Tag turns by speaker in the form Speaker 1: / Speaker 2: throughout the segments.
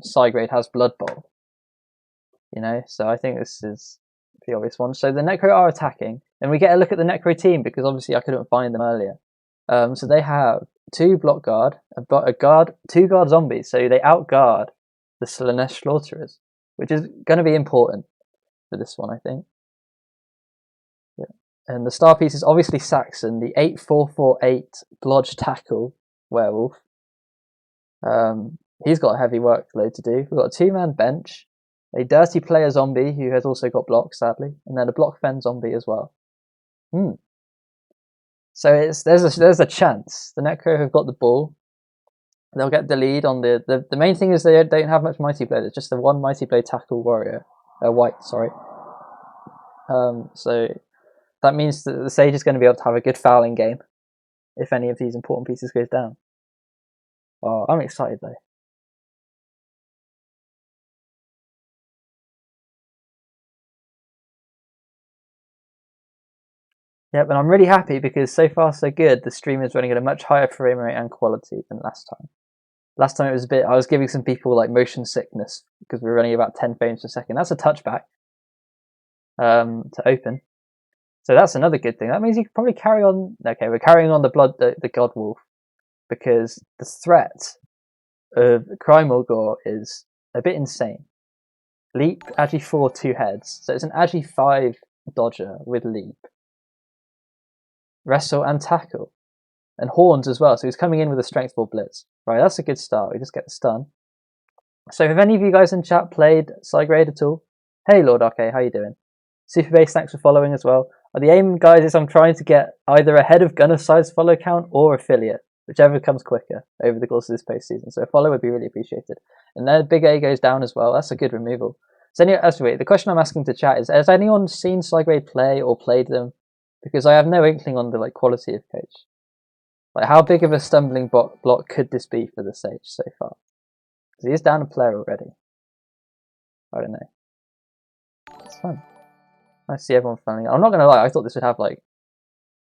Speaker 1: Cygrade has Blood Bowl. You know, so I think this is the obvious one. So the Necro are attacking, and we get a look at the Necro team because obviously I couldn't find them earlier. So they have 2 block guard, a guard, 2 guard zombies. So they outguard the Slanesh Slaughterers, which is going to be important for this one, I think. Yeah. And the star piece is obviously Saxon, the 8448 Blodge Tackle Werewolf. He's got a heavy workload to do. We've got a 2-man bench, a Dirty Player zombie who has also got block, sadly, and then a block fen zombie as well. So there's a chance. The Necro have got the ball. They'll get the lead on the main thing is they don't have much Mighty Blade. It's just the 1 Mighty Blade tackle warrior, white, sorry. So that means that the Sage is going to be able to have a good fouling game if any of these important pieces goes down. Oh, I'm excited though. Yep, and I'm really happy because so far so good. The stream is running at a much higher frame rate and quality than last time. Last time it was a bit, I was giving some people like motion sickness because we were running about 10 frames per second. That's a touchback to open. So that's another good thing. That means you can probably carry on. Okay, we're carrying on the God Wolf because the threat of Primal Gore is a bit insane. Leap, Agi 4, 2 heads. So it's an Agi 5 dodger with leap. Wrestle and tackle. And horns as well, so he's coming in with a strength 4 blitz. Right, that's a good start. We just get the stun. So have any of you guys in chat played Cygrade at all? Hey Lord Okay, how you doing? Super Base, thanks for following as well. The aim, guys, is I'm trying to get either ahead of Gunner size follow count or affiliate, whichever comes quicker over the course of this postseason. So a follow would be really appreciated. And then Big A goes down as well. That's a good removal. So anyway, the question I'm asking to chat is: has anyone seen Cygrade play or played them? Because I have no inkling on the quality of coach. How big of a stumbling block could this be for the Sage so far? Because he is down a player already. I don't know. It's fun. Nice to see everyone funneling. I'm not going to lie, I thought this would have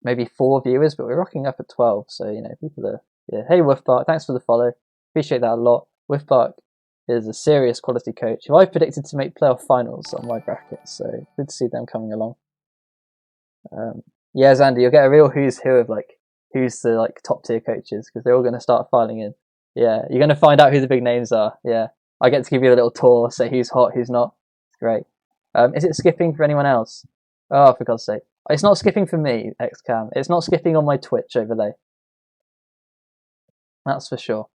Speaker 1: maybe 4 viewers, but we're rocking up at 12, so people are... Yeah. Hey Wolfbark, thanks for the follow. Appreciate that a lot. Wolfbark is a serious quality coach who I've predicted to make playoff finals on my bracket, so good to see them coming along. Yeah, Xander, you'll get a real who's who of who's the top tier coaches because they're all going to start filing in. Yeah, you're going to find out who the big names are. Yeah, I get to give you a little tour, say who's hot, who's not. It's great. Is it skipping for anyone else? Oh, for God's sake. It's not skipping for me, XCam. It's not skipping on my Twitch overlay. That's for sure.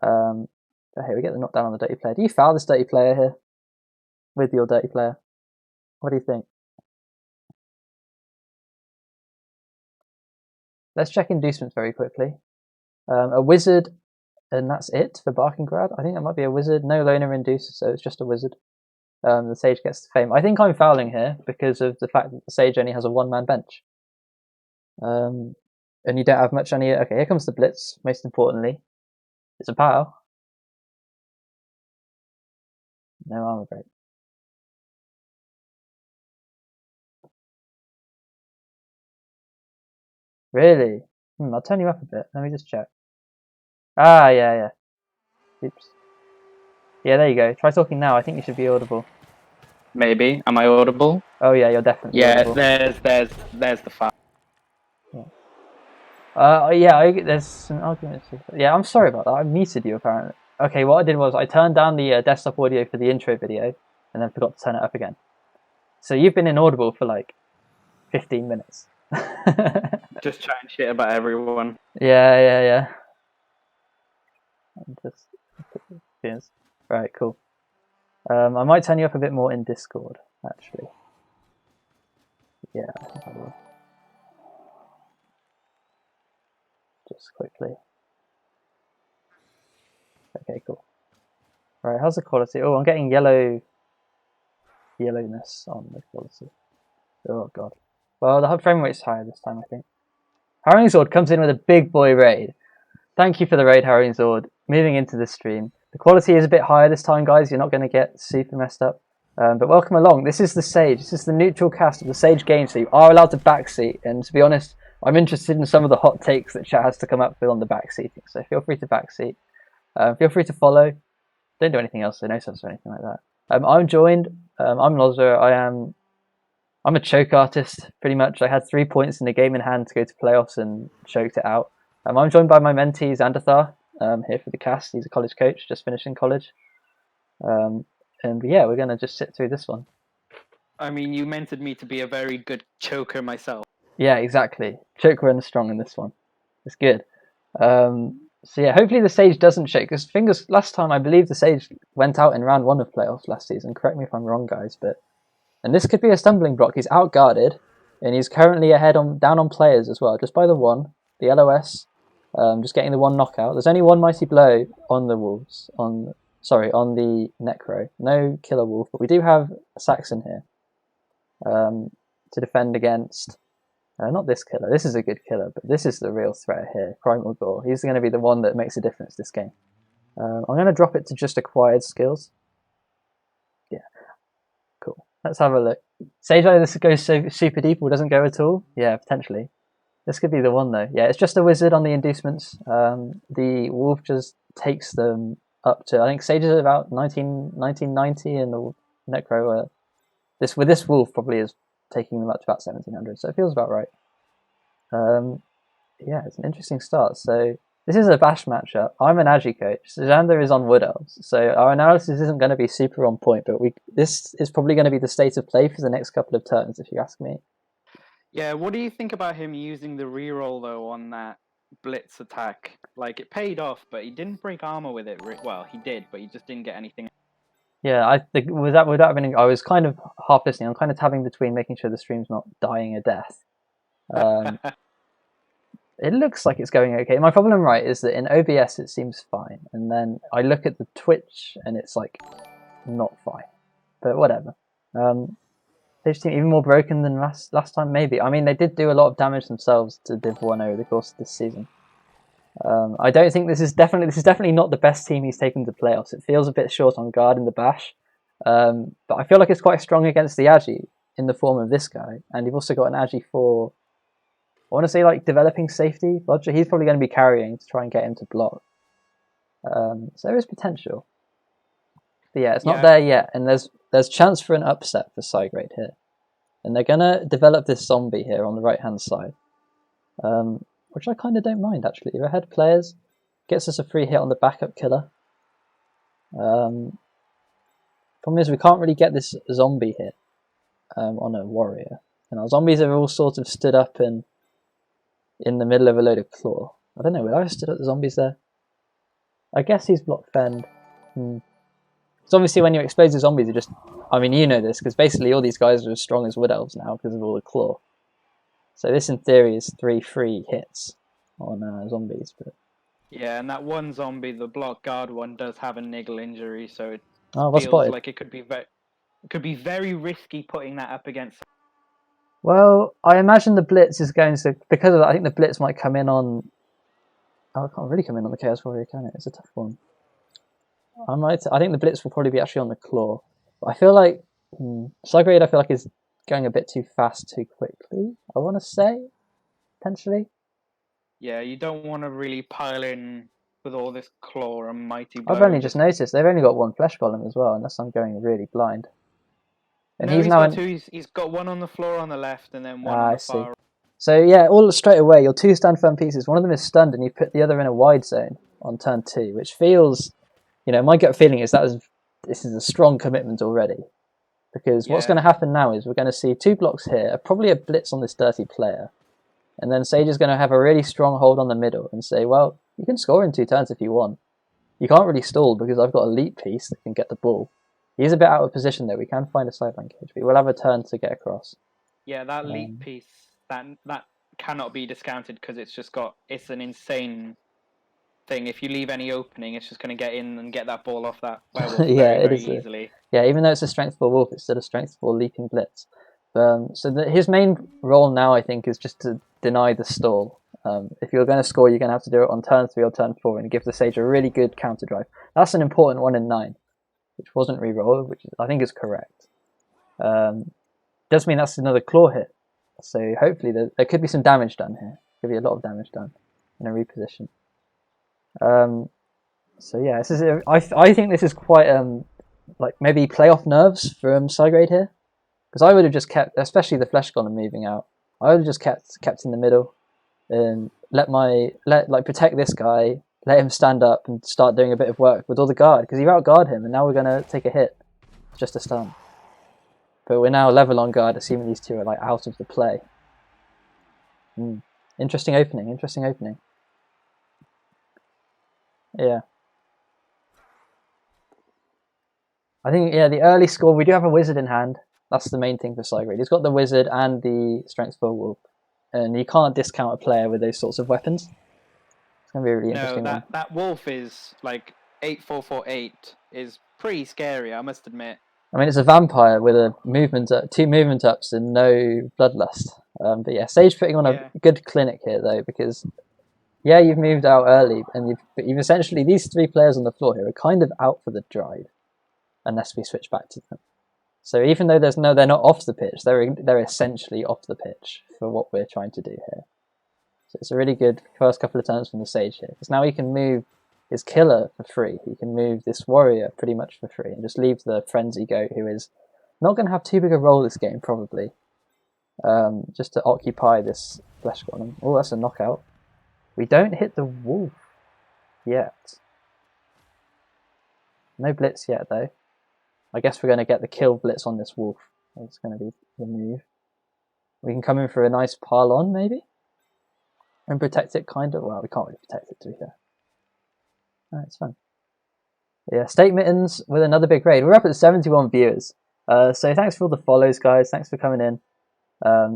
Speaker 1: Hey, we get the knockdown on the dirty player. Do you foul this dirty player here? With your dirty player? What do you think? Let's check inducements very quickly. A wizard, and that's it for Barkingrad. I think that might be a wizard. No loner induced, so it's just a wizard. The Sage gets the fame. I think I'm fouling here because of the fact that the Sage only has a 1-man bench. And you don't have much on here. Okay, here comes the blitz, most importantly. It's a pow. No armor break. Really? I'll turn you up a bit. Let me just check. Ah, yeah. Oops. Yeah, there you go. Try talking now. I think you should be audible.
Speaker 2: Maybe. Am I audible?
Speaker 1: Oh yeah, you're definitely audible.
Speaker 2: There's the file.
Speaker 1: Yeah. There's some arguments. Yeah, I'm sorry about that. I muted you apparently. Okay, what I did was I turned down the desktop audio for the intro video and then forgot to turn it up again. So you've been inaudible for 15 minutes.
Speaker 2: Just chatting shit about everyone.
Speaker 1: Yeah. Just right, cool. I might turn you up a bit more in Discord, actually. Yeah, I think I will. Just quickly. Okay, cool. Right, how's the quality? Oh, I'm getting yellowness on the quality. Oh god. Well, the frame rate's higher this time, I think. Harrowing Sword comes in with a big boy raid. Thank you for the raid, Harrowing Sword. Moving into the stream. The quality is a bit higher this time, guys. You're not going to get super messed up. But welcome along. This is TheSage. This is the neutral cast of TheSage game, so you are allowed to backseat. And to be honest, I'm interested in some of the hot takes that chat has to come up with on the backseating. So feel free to backseat. Feel free to follow. Don't do anything else, so no subs or anything like that. I'm joined. I'm Lozer. I'm a choke artist, pretty much. I had 3 points in the game in hand to go to playoffs and choked it out. I'm joined by my mentee, Xandathar, here for the cast. He's a college coach, just finishing college. And yeah, we're going to just sit through this one.
Speaker 2: I mean, you mentored me to be a very good choker myself.
Speaker 1: Yeah, exactly. Choke runs strong in this one. It's good. So yeah, hopefully TheSage doesn't shake. Because last time I believe TheSage went out in round 1 of playoffs last season. Correct me if I'm wrong, guys, and this could be a stumbling block. He's outguarded, and he's currently down on players as well, just by the 1, the LOS, just getting the 1 knockout. There's only 1 mighty blow on the wolves, on the Necro. No killer wolf, but we do have a Saxon here to defend against. Not this killer. This is a good killer, but this is the real threat here. Primal Gore. He's going to be the one that makes a difference this game. I'm going to drop it to just acquired skills. Yeah, cool. Let's have a look. Sage either this goes super deep or doesn't go at all. Yeah, potentially. This could be the one though. Yeah, it's just a wizard on the inducements. The wolf just takes them up to, I think Sage is about 1990, and the Necro this wolf probably is taking them up to about 1700, so it feels about right. Yeah, it's an interesting start. So this is a bash matchup. I'm an Agi coach. Xander is on Wood Elves, so our analysis isn't going to be super on point, but this is probably going to be the state of play for the next couple of turns, if you ask me.
Speaker 2: Yeah, what do you think about him using the reroll though on that blitz attack? Like, it paid off, but he didn't break armor with it. Well, he did, but he just didn't get anything.
Speaker 1: Yeah, I think would that have been? I was kind of half listening. I'm kind of tabbing between making sure the stream's not dying a death. It looks like it's going okay. My problem, right, is that in OBS it seems fine, and then I look at the Twitch and it's like not fine. But whatever. They seem even more broken than last time, maybe. I mean, they did do a lot of damage themselves to Div 1 over the course of this season. I don't think this is definitely not the best team he's taken to playoffs. It feels a bit short on guard in the bash, but I feel like it's quite strong against the Agi in the form of this guy, and you've also got an Agi for, I want to say, like developing safety. Roger, he's probably going to be carrying to try and get him to block. So there is potential, but yeah, it's not there yet, and there's chance for an upset for Cygrade here, and they're gonna develop this zombie here on the right hand side. Which I kind of don't mind, actually. If ahead players, gets us a free hit on the backup killer. Problem is we can't really get this zombie hit on a warrior. And our zombies are all sort of stood up and in the middle of a load of claw. I don't know, would I have stood up the zombies there? I guess he's block fend. So obviously when you expose the zombies, you just... I mean, you know this, because basically all these guys are as strong as Wood Elves now because of all the claw. So this, in theory, is 3 free hits on zombies. But
Speaker 2: yeah, and that one zombie, the block guard one, does have a niggle injury, so it
Speaker 1: feels spotted.
Speaker 2: Like it could be very risky putting that up against.
Speaker 1: Well, I imagine the blitz is going to, because of that, I think the blitz might come in on... Oh, it can't really come in on the Chaos Warrior, can it? It's a tough one. I think the blitz will probably be actually on the claw. But I feel like Cygrade, I feel like, is going a bit too fast too quickly, I want to say, potentially.
Speaker 2: Yeah, you don't want to really pile in with all this claw and mighty blow.
Speaker 1: I've only just noticed they've only got 1 flesh golem as well, unless I'm going really blind.
Speaker 2: And no, he's got 2. He's got 1 on the floor on the left and then 1 on the far right.
Speaker 1: So yeah, all straight away, your 2 stand firm pieces, one of them is stunned and you put the other in a wide zone on turn 2, which feels, my gut feeling is this is a strong commitment already. Because what's going to happen now is we're going to see 2 blocks here, probably a blitz on this dirty player. And then Sage is going to have a really strong hold on the middle and say, well, you can score in 2 turns if you want. You can't really stall because I've got a leap piece that can get the ball. He's a bit out of position though. We can find a sideline cage, but we'll have a turn to get across.
Speaker 2: Yeah, that leap piece, that cannot be discounted because it's an insane thing. If you leave any opening, it's just going to get in and get that ball off that werewolf very easily.
Speaker 1: Yeah, even though it's a strength 4 wolf, it's still a strength 4 leaping blitz. His main role now, I think, is just to deny the stall. If you're going to score, you're going to have to do it on turn 3 or turn 4 and give the Sage a really good counter drive. That's an important 1 in 9, which wasn't rerolled, which I think is correct. Does mean that's another claw hit. So hopefully there could be some damage done here. Could be a lot of damage done in a reposition. So yeah, this is I think this is quite like maybe playoff nerves from Cygrade here, because I would have just kept, especially the flesh golem moving out. I would have just kept in the middle and let protect this guy, let him stand up and start doing a bit of work with all the guard, because you outguard him, and now we're gonna take a hit. It's just a stun. But we're now level on guard, assuming these two are like out of the play. Interesting opening. Interesting opening. Yeah. I think, yeah, the early score, we do have a wizard in hand. That's the main thing for Cygrade. He's got the wizard and the strength 4 wolf. And you can't discount a player with those sorts of weapons. It's going to be a really interesting one.
Speaker 2: That wolf is like 8448 is pretty scary, I must admit.
Speaker 1: I mean, it's a vampire with a two movement ups and no bloodlust. But yeah, Sage putting on a good clinic here, though, because, yeah, you've moved out early, and you've essentially, these 3 players on the floor here are kind of out for the drive. Unless we switch back to them. So even though they're not off the pitch, they're essentially off the pitch for what we're trying to do here. So it's a really good first couple of turns from the Sage here, because now he can move his killer for free. He can move this warrior pretty much for free, and just leave the frenzy goat, who is not going to have too big a role this game probably, just to occupy this flesh golem. Oh, that's a knockout. We don't hit the wolf yet. No blitz yet though. I guess we're going to get the kill blitz on this wolf. It's going to be the move. We can come in for a nice pile on, maybe? And protect it, kind of. Well, we can't really protect it, to be fair. No, it's fun. Yeah, State Mittens with another big raid. We're up at 71 viewers. So thanks for all the follows, guys. Thanks for coming in.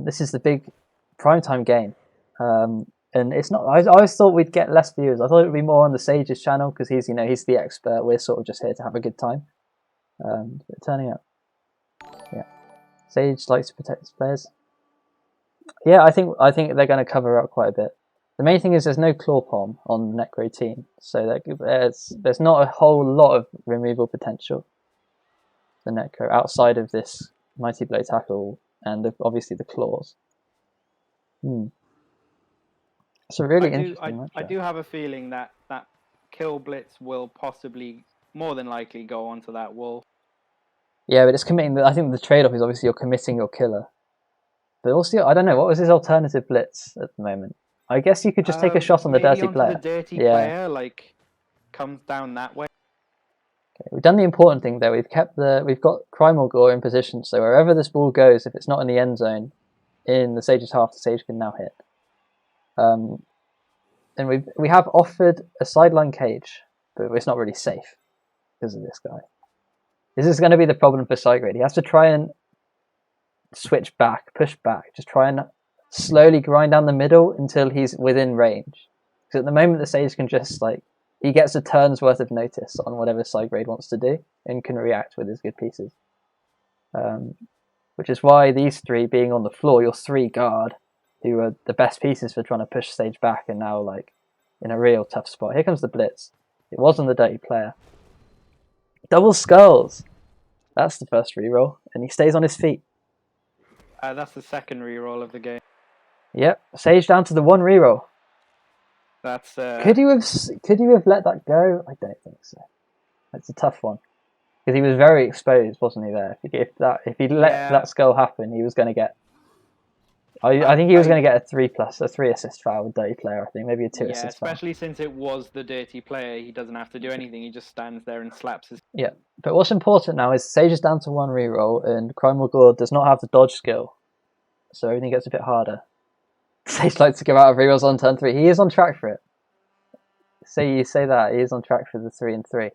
Speaker 1: This is the big primetime game. And it's not. I always thought we'd get less viewers. I thought it would be more on the Sage's channel, because he's the expert. We're sort of just here to have a good time. But turning up. Yeah. Sage likes to protect his players. Yeah, I think they're going to cover up quite a bit. The main thing is there's no claw palm on the Necro team, so there's not a whole lot of removal potential for Necro outside of this Mighty Blow tackle and obviously the claws. It's a really interesting matchup.
Speaker 2: I do have a feeling that kill blitz will possibly, more than likely, go onto that wolf.
Speaker 1: Yeah, but it's committing. I think the trade-off is obviously you're committing your killer. But also, I don't know, what was his alternative blitz at the moment? I guess you could just take a shot on the dirty player.
Speaker 2: The dirty player, like, comes down that way.
Speaker 1: Okay, we've done the important thing though. We've got Primal Gore in position, so wherever this ball goes, if it's not in the end zone, in the Sage's half, the Sage can now hit. And we have offered a sideline cage, but it's not really safe because of this guy. This is going to be the problem for Cygrade. He has to try and switch back, push back, just try and slowly grind down the middle until he's within range. Because at the moment the Sage can just he gets a turn's worth of notice on whatever Cygrade wants to do and can react with his good pieces. Which is why these 3 being on the floor, your 3 guard, who are the best pieces for trying to push Sage back, and now in a real tough spot. Here comes the blitz. It was on the dirty player. Double skulls. That's the first reroll, and he stays on his feet.
Speaker 2: That's the second reroll of the game.
Speaker 1: Yep, Sage down to the 1 reroll.
Speaker 2: That's
Speaker 1: could you have let that go? I don't think so. It's a tough one, because he was very exposed, wasn't he? There, if he let that skull happen, he was going to get. I think he was going to get a 3 assist foul with dirty player. I think maybe a 2 assist foul.
Speaker 2: Especially since it was the dirty player, he doesn't have to do anything. He just stands there and slaps his.
Speaker 1: Yeah, but what's important now is Sage is down to 1 reroll, and Primal Gore does not have the dodge skill, so everything gets a bit harder. Sage likes to go out of rerolls on turn 3. He is on track for it. You say that he is on track for the 3 and 3.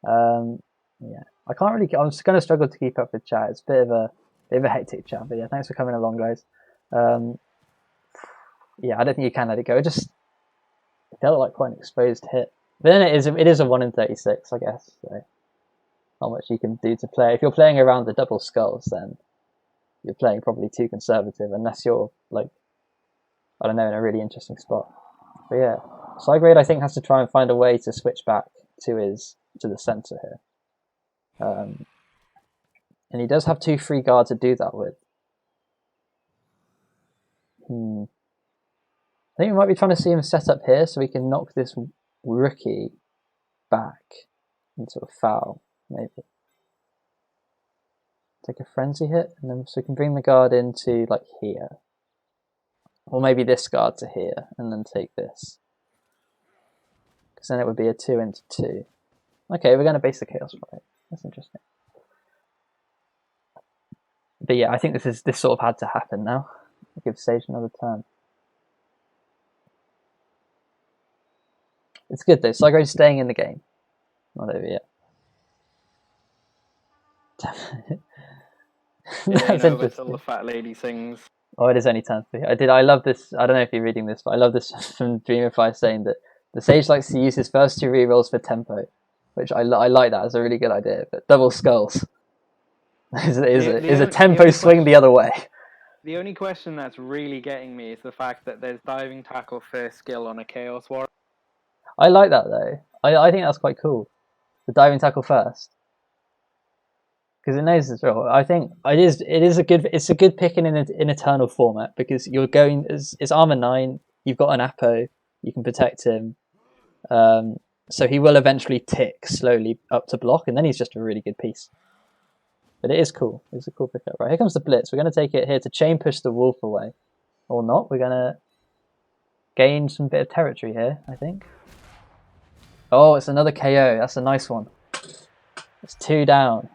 Speaker 1: Yeah, I can't really. I'm just going to struggle to keep up with chat. It's a bit of a hectic chat, but yeah, thanks for coming along, guys. Yeah, I don't think you can let it go. It felt like quite an exposed hit. But then it is a 1 in 36, I guess. So not much you can do to play. If you're playing around the double skulls, then you're playing probably too conservative, unless you're I don't know, in a really interesting spot. But yeah, Cygrade I think has to try and find a way to switch back to the centre here. And he does have 2 free guards to do that with. I think we might be trying to see him set up here so we can knock this rookie back into a foul, maybe. Take a frenzy hit, and then so we can bring the guard into like here. Or maybe this guard to here, and then take this. Because then it would be a 2 into 2. Okay, we're going to base the Chaos Warrior. That's interesting. But yeah, I think this sort of had to happen now. I'll give Sage another turn. It's good though. Cygrade's staying in the game. Not over yet.
Speaker 2: That's interesting. The fat lady sings.
Speaker 1: Oh, it is only turn 3. I love this. I don't know if you're reading this, but I love this from Dreamify saying that the Sage likes to use his first 2 rerolls for tempo, which I like that. It's a really good idea. But double skulls is a tempo swing the other way.
Speaker 2: The only question that's really getting me is the fact that there's diving tackle first skill on a Chaos Warrior.
Speaker 1: I like that though. I think that's quite cool. The diving tackle first, because it knows as well. I think it's a good pick in an Eternal format because you're going it's armor 9. You've got an Apo. You can protect him. So he will eventually tick slowly up to block, and then he's just a really good piece. But it is cool. It's a cool pickup. Right, here comes the Blitz. We're going to take it here to chain push the Wolf away. Or not. We're going to gain some bit of territory here, I think. Oh, it's another KO. That's a nice one. It's 2 down.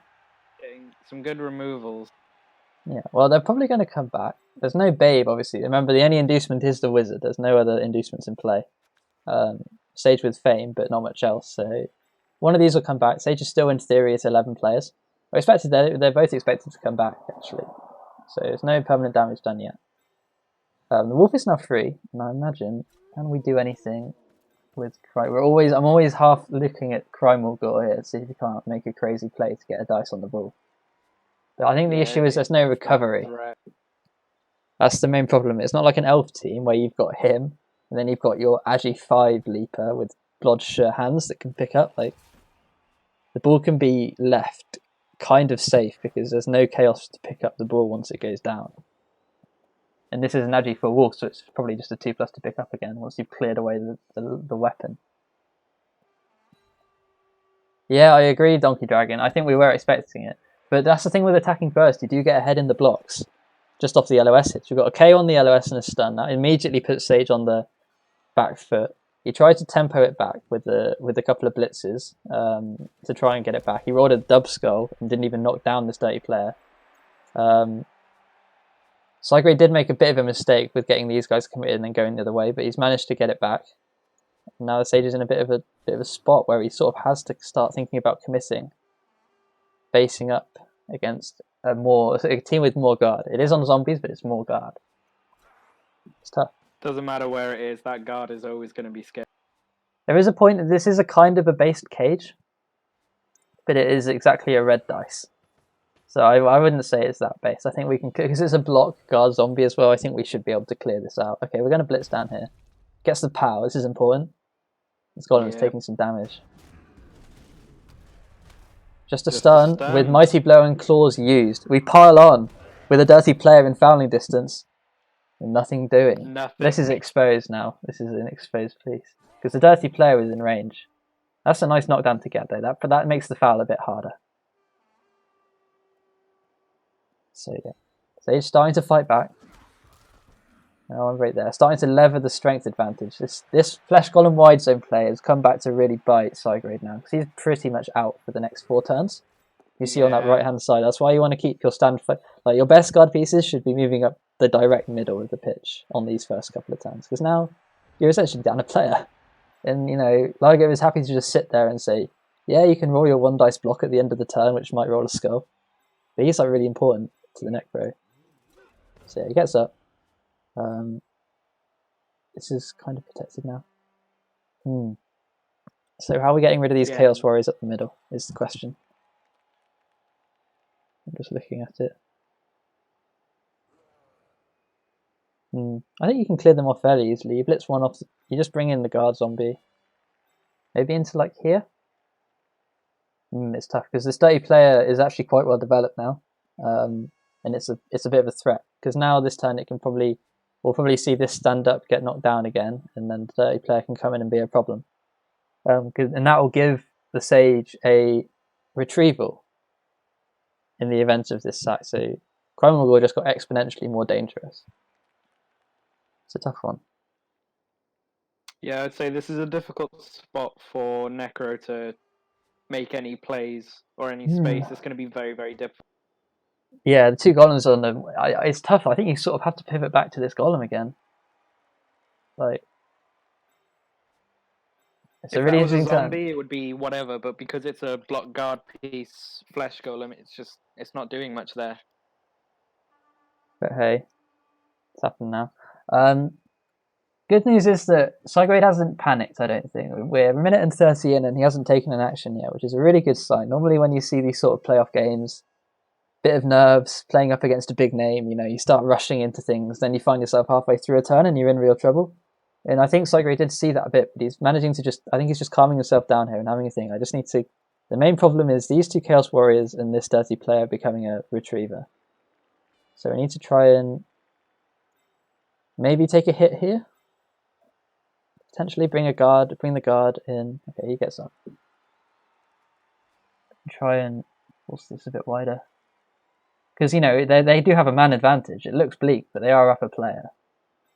Speaker 2: Getting some good removals.
Speaker 1: Yeah, well, they're probably going to come back. There's no Babe, obviously. Remember, the only inducement is the Wizard. There's no other inducements in play. Sage with Fame, but not much else. So one of these will come back. Sage is still, in theory, it's 11 players. They're both expected to come back, actually. So there's no permanent damage done yet. The Wolf is now free, and I imagine, can we do anything with I'm always half looking at Primal Gore here to see if you can't make a crazy play to get a dice on the ball. But I think the issue is there's no recovery. That's the main problem. It's not like an elf team where you've got him, and then you've got your Agi 5 leaper with Bloodsure hands that can pick up. Like, the ball can be left kind of safe because there's no chaos to pick up the ball once it goes down. And this is an Agi for Wolf, so it's probably just a 2+ to pick up again once you've cleared away the weapon. Yeah, I agree, Donkey Dragon. I think we were expecting it. But that's the thing with attacking first. You do get ahead in the blocks just off the LOS hits. You've got a KO on the LOS and a stun. That immediately puts Sage on the back foot. He tried to tempo it back with a couple of blitzes to try and get it back. He rolled a dub skull and didn't even knock down this dirty player. Cygrade did make a bit of a mistake with getting these guys committed and then going the other way, but he's managed to get it back. Now the Sage is in a bit of a spot where he sort of has to start thinking about committing, basing up against a team with more guard. It is on zombies, but it's more guard. It's tough.
Speaker 2: Doesn't matter where it is, that guard is always going to be scared.
Speaker 1: There is a point that this is a kind of a based cage, but it is exactly a red dice. So I wouldn't say it's that base. I think we can, because it's a block guard zombie as well, I think we should be able to clear this out. Okay, we're going to blitz down here. Gets the power, this is important. This golem's taking some damage. Just a stun with Mighty Blow and Claws used. We pile on with a dirty player in fouling distance. And nothing doing. This is exposed now. This is an exposed piece. Because the dirty player is in range. That's a nice knockdown to get though. That makes the foul a bit harder. So yeah. So he's starting to fight back. Oh, I'm right there. Starting to lever the strength advantage. This Flesh Golem wide zone play has come back to really bite Cygrade now. Because he's pretty much out for the next 4 turns. You see on that right hand side. That's why you want to keep your like your best guard pieces should be moving up the direct middle of the pitch on these first couple of turns. Because now you're essentially down a player. And you know, Ligo is happy to just sit there and say, yeah, you can roll your 1 dice block at the end of the turn, which might roll a skull. But he's like really important to the Necro. So yeah, he gets up. This is kind of protected now. So how are we getting rid of these Chaos Warriors up the middle is the question. I'm just looking at it. I think you can clear them off fairly easily. You blitz one off, you just bring in the guard zombie. Maybe into like here? It's tough because this dirty player is actually quite well developed now. And it's a bit of a threat. Because now this turn we'll probably see this stand up get knocked down again, and then the dirty player can come in and be a problem. and that will give the Sage a retrieval in the event of this sack. So Primal just got exponentially more dangerous. It's a tough one.
Speaker 2: Yeah, I'd say this is a difficult spot for Necro to make any plays or any space. It's going to be very, very difficult.
Speaker 1: Yeah, the 2 golems on them. It's tough. I think you sort of have to pivot back to this golem again. Like, it's a really interesting turn. If
Speaker 2: that was a zombie, it would be whatever. But because it's a block guard piece flesh golem, it's not doing much there.
Speaker 1: But hey, it's happened now. Good news is that Cygrade hasn't panicked, I don't think. We're a minute and 30 in and he hasn't taken an action yet, which is a really good sign. Normally when you see these sort of playoff games, bit of nerves, playing up against a big name, you start rushing into things, then you find yourself halfway through a turn and you're in real trouble. And I think Cygrade did see that a bit, but he's managing to I think he's just calming himself down here and having a think. I just need to... The main problem is these 2 Chaos Warriors and this dirty player becoming a retriever. So we need to try and maybe take a hit here. Potentially bring the guard in. Okay, he gets up. Try and force this a bit wider. Because, they do have a man advantage. It looks bleak, but they are a upper player.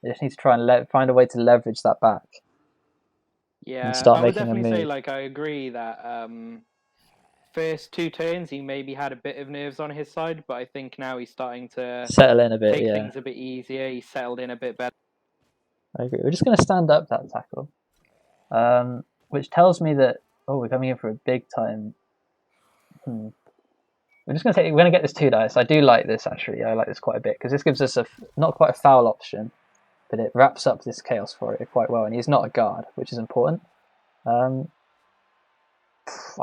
Speaker 1: They just need to try and find a way to leverage that back.
Speaker 2: Yeah,
Speaker 1: and start
Speaker 2: I would
Speaker 1: making
Speaker 2: definitely
Speaker 1: a
Speaker 2: say,
Speaker 1: move.
Speaker 2: I agree that first 2 turns he maybe had a bit of nerves on his side, but I think now he's starting to
Speaker 1: settle in a bit,
Speaker 2: take things a bit easier. He's settled in a bit better.
Speaker 1: I agree. We're just going to stand up that tackle, which tells me that we're coming in for a big time. We're just going to get this 2 dice. I do like this actually. I like this quite a bit because this gives us not quite a foul option, but it wraps up this Chaos Warrior quite well, and he's not a guard, which is important. I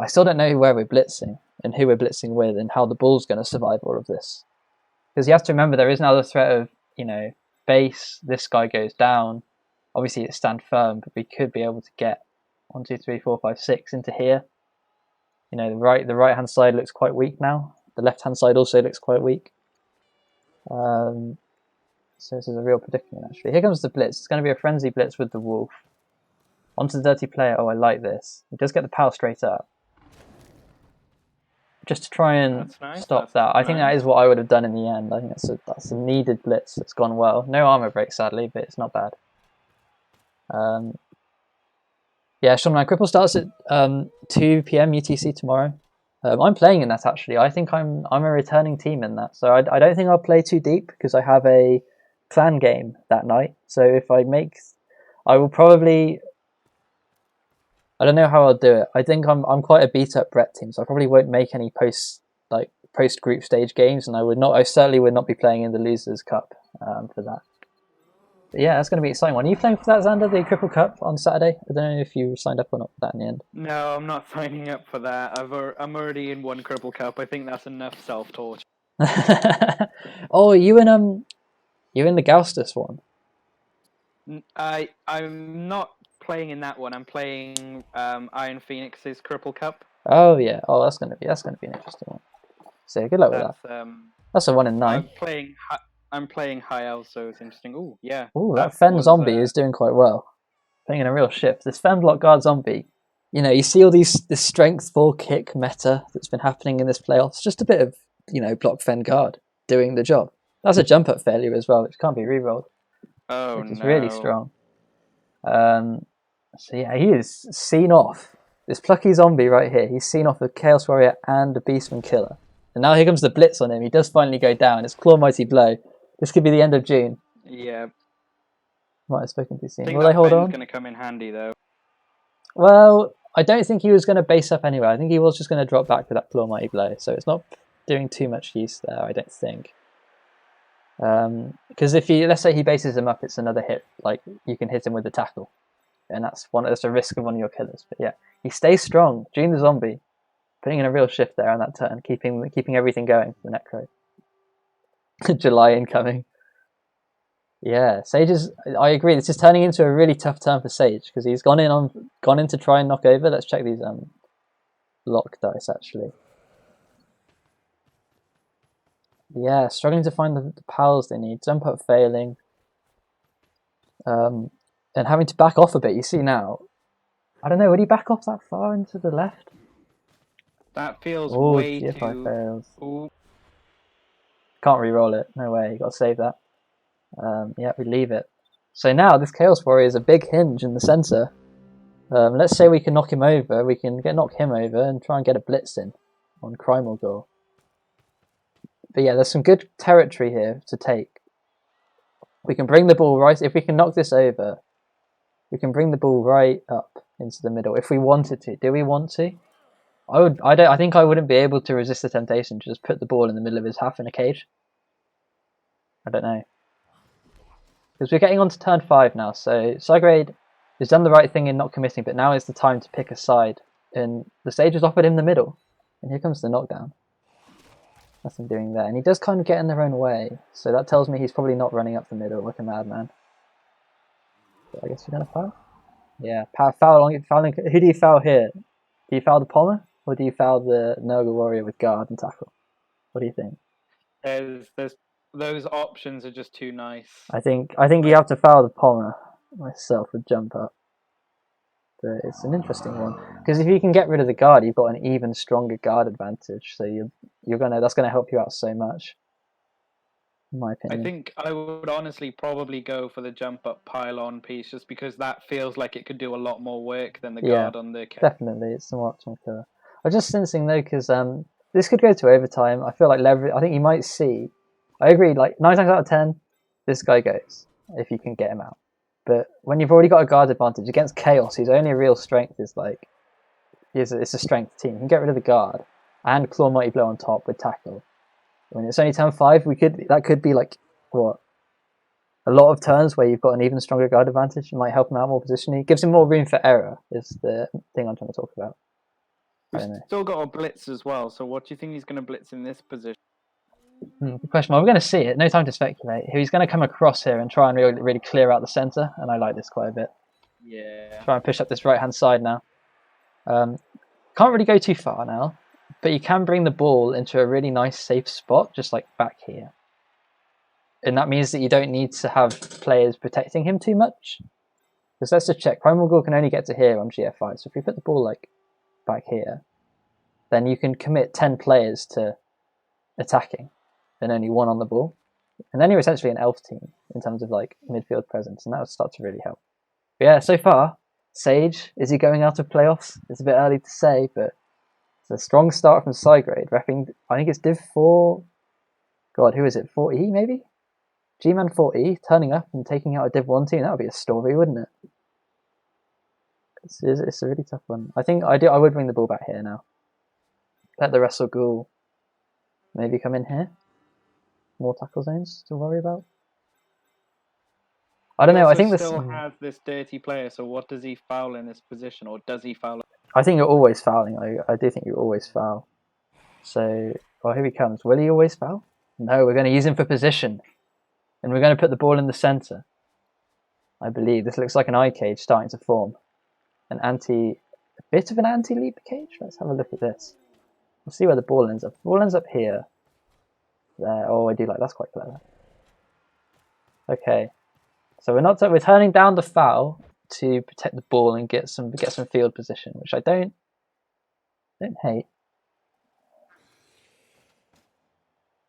Speaker 1: still don't know where we're blitzing and who we're blitzing with and how the bull's going to survive all of this. Because you have to remember there is now the threat of, base, this guy goes down. Obviously it's stand firm, but we could be able to get 1, 2, 3, 4, 5, 6 into here. The right hand side looks quite weak now. The left hand side also looks quite weak. So this is a real predicament actually. Here comes the blitz. It's going to be a frenzy blitz with the wolf. Onto the dirty player. Oh, I like this. He does get the power straight up. Just to try and stop that. I think that is what I would have done in the end. I think that's a needed blitz that's gone well. No armor break, sadly, but it's not bad. Yeah, Sean, my cripple starts at 2 p.m. UTC tomorrow. I'm playing in that actually. I think I'm a returning team in that, so I don't think I'll play too deep because I have a clan game that night. So if I will probably. I don't know how I'll do it. I think I'm quite a beat up Brett team, so I probably won't make any post group stage games, and I certainly would not be playing in the Losers Cup for that. But yeah, that's going to be exciting. Are you playing for that, Xander, the Cripple Cup on Saturday? I don't know if you signed up or not for that in the end.
Speaker 2: No, I'm not signing up for that. I'm already in 1 Cripple Cup. I think that's enough self-torture.
Speaker 1: Oh, you in the Gaustus one?
Speaker 2: I'm not playing in that one. I'm playing Iron Phoenix's Cripple Cup.
Speaker 1: Oh yeah. Oh, that's gonna be an interesting one. So good luck with that. That's a 1 in 9.
Speaker 2: I'm playing High Elf, so it's interesting. Oh yeah.
Speaker 1: Oh, that Fen zombie is doing quite well. Playing in a real shift. This Fen block guard zombie. You see all this strength 4 kick meta that's been happening in this playoffs. Just a bit of block Fen guard doing the job. That's a jump up failure as well, which can't be rerolled.
Speaker 2: Oh
Speaker 1: which is really strong. So yeah, he is seen off. This plucky zombie right here, he's seen off a Chaos Warrior and a Beastman Killer. And now here comes the blitz on him. He does finally go down. It's Claw Mighty Blow. This could be the end of June.
Speaker 2: Yeah.
Speaker 1: Might have spoken too soon.
Speaker 2: I think
Speaker 1: Will they hold on?
Speaker 2: going to come in handy though.
Speaker 1: Well, I don't think he was going to base up anyway. I think he was just going to drop back with that Claw Mighty Blow. So it's not doing too much use there, I don't think. Because let's say he bases him up, it's another hit. Like you can hit him with the tackle, and that's a risk of one of your killers. But yeah, he stays strong. June the zombie, putting in a real shift there on that turn, keeping everything going for the Necro. July incoming. Yeah, Sage is. I agree. This is turning into a really tough turn for Sage because he's gone in to try and knock over. Let's check these lock dice actually. Yeah, struggling to find the pals they need. Jump up failing. And having to back off a bit. You see now, I don't know, would he back off that far into the left?
Speaker 2: That feels
Speaker 1: Oh,
Speaker 2: way
Speaker 1: TFI
Speaker 2: too...
Speaker 1: fails.
Speaker 2: Ooh.
Speaker 1: Can't re-roll it, no way, you gotta save that. Yeah, we leave it. So now this Chaos Warrior is a big hinge in the centre. Let's say we can knock him over, we can knock him over and try and get a blitz in on Crimegor. But yeah, there's some good territory here to take. We can bring the ball right, if we can knock this over, we can bring the ball right up into the middle if we wanted to. Do we want to? I think I wouldn't be able to resist the temptation to just put the ball in the middle of his half in a cage. I don't know. Because we're getting on to turn 5 now, so Cygrade has done the right thing in not committing, but now is the time to pick a side. And TheSage has offered him the middle. And here comes the knockdown. Nothing doing there. And he does kind of get in their own way, so that tells me he's probably not running up the middle like a madman. But I guess we're going to foul? Yeah, fouling. Who do you foul here? Do you foul the Pommer? Or do you foul the Nurgle Warrior with guard and tackle? What do you think?
Speaker 2: There's those options are just too nice.
Speaker 1: I think you have to foul the Pommer myself with jump up. But it's an interesting one because if you can get rid of the guard, you've got an even stronger guard advantage. So that's gonna help you out so much, in my opinion.
Speaker 2: I think I would honestly probably go for the jump up pylon piece just because that feels like it could do a lot more work than the guard on the.
Speaker 1: Definitely, it's somewhat optimal killer. I'm just sensing though because this could go to overtime. I feel like leverage. I think you might see. I agree. Like 9 times out of 10, this guy goes if you can get him out. But when you've already got a guard advantage against Chaos, whose only real strength is like, it's a strength team. You can get rid of the guard and Claw Mighty Blow on top with tackle. When it's only turn 5, that could be like what a lot of turns where you've got an even stronger guard advantage. It might help him out more positionally. It gives him more room for error. Is the thing I'm trying to talk about.
Speaker 2: We've still got a blitz as well. So what do you think he's going to blitz in this position?
Speaker 1: Good question. Well, we're going to see it. No time to speculate. He's going to come across here and try and really clear out the centre, and I like this quite a bit.
Speaker 2: Yeah.
Speaker 1: Try and push up this right-hand side now. Can't really go too far now, but you can bring the ball into a really nice safe spot, just like back here. And that means that you don't need to have players protecting him too much. Because let's just check. Crimegor can only get to here on GF5, so if we put the ball like back here, then you can commit 10 players to attacking and only 1 on the ball. And then you're essentially an elf team in terms of like midfield presence, and that would start to really help. But yeah, so far, Sage, is he going out of playoffs? It's a bit early to say, but it's a strong start from Cygrade. Repping, I think it's Div 4. God, who is it? 4E maybe? G-Man 4E turning up and taking out a Div 1 team. That would be a story, wouldn't it? It's a really tough one. I think I would bring the ball back here now. Let the Wrestle Ghoul maybe come in here. More tackle zones to worry about. I don't know. I think
Speaker 2: this still has this dirty player. So what does he foul in this position, or does he foul?
Speaker 1: I think you're always fouling. I do think you always foul. So, well, here he comes. Will he always foul? No, we're going to use him for position, and we're going to put the ball in the centre. I believe this looks like an eye cage starting to form. A bit of an anti-leap cage. Let's have a look at this. We'll see where the ball ends up. The ball ends up here. There. Oh, I do like that's quite clever. Okay, so we're turning down the foul to protect the ball and get some field position, which I don't hate.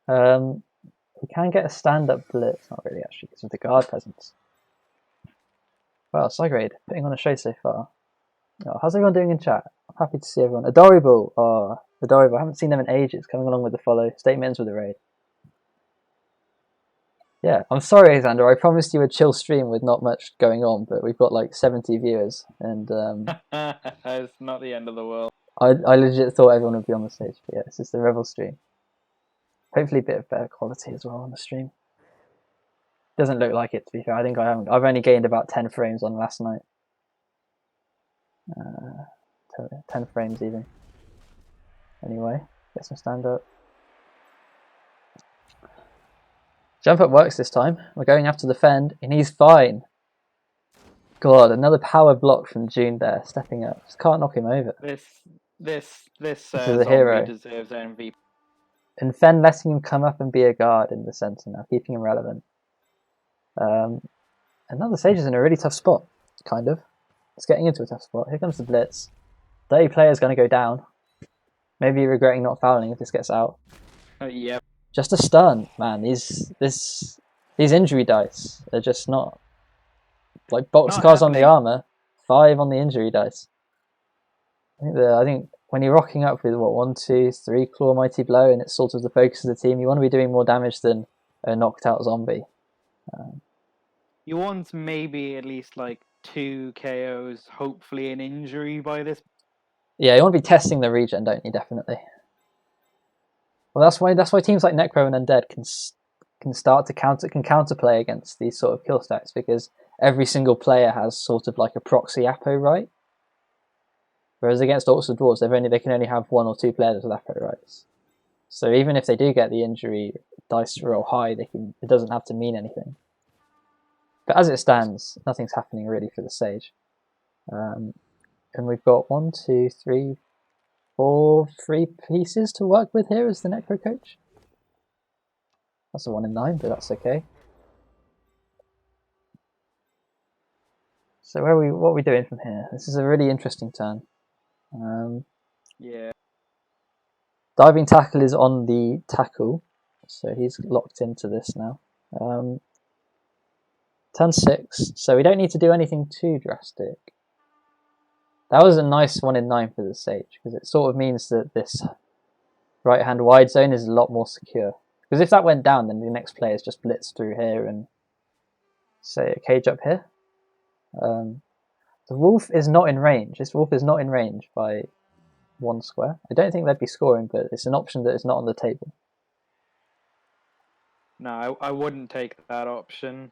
Speaker 1: We can get a stand-up blitz, not really actually, because of the guard presence. Well, Cygrade putting on a show so far. Oh, how's everyone doing in chat? I'm happy to see everyone. Adorable, Adorable. I haven't seen them in ages. Coming along with the follow. Statements with the raid. Yeah, I'm sorry, Alexander. I promised you a chill stream with not much going on, but we've got like 70 viewers, and
Speaker 2: it's not the end of the world.
Speaker 1: I legit thought everyone would be on the stage, but yeah, this is the Rebbl stream. Hopefully, a bit of better quality as well on the stream. Doesn't look like it, to be fair. I think I've only gained about 10 frames on last night. 10 frames even. Anyway, get some stand up. Jump up works this time. We're going after the fend, and he's fine. God, another power block from June there, stepping up. Just can't knock him over.
Speaker 2: This
Speaker 1: is a hero.
Speaker 2: Deserves MVP.
Speaker 1: And Fen letting him come up and be a guard in the centre now, keeping him relevant. And now TheSage is in a really tough spot, kind of. It's getting into a tough spot. Here comes the blitz. 30 players going to go down. Maybe regretting not fouling if this gets out.
Speaker 2: Yeah.
Speaker 1: Just a stun, man. These injury dice are just not like boxcars on the armor. 5 on the injury dice. I think when you're rocking up with what 1, 2, 3 claw mighty blow, and it's sort of the focus of the team, you want to be doing more damage than a knocked out zombie.
Speaker 2: You want maybe at least like 2 KOs, hopefully an injury by this.
Speaker 1: Yeah, you want to be testing the regen, don't you? Definitely. Well, that's why teams like Necro and Undead can start to counterplay against these sort of kill stacks, because every single player has sort of like a proxy Apo right. Whereas against Orcs and Dwarves, they can only have 1 or 2 players with Apo rights. So even if they do get the injury dice roll high, it doesn't have to mean anything. But as it stands, nothing's happening really for the Sage. And we've got 1, 2, 3, 4 free pieces to work with here as the Necro coach. That's a 1 in 9, but that's okay. So what are we doing from here? This is a really interesting turn.
Speaker 2: Yeah.
Speaker 1: Diving tackle is on the tackle, so he's locked into this now. Turn 6, so we don't need to do anything too drastic. That was a nice 1 in 9 for the Sage, because it sort of means that this right-hand wide zone is a lot more secure. Because if that went down, then the next players just blitz through here and say a cage up here. The wolf is not in range. This wolf is not in range by 1 square. I don't think they'd be scoring, but it's an option that is not on the table.
Speaker 2: No, I wouldn't take that option.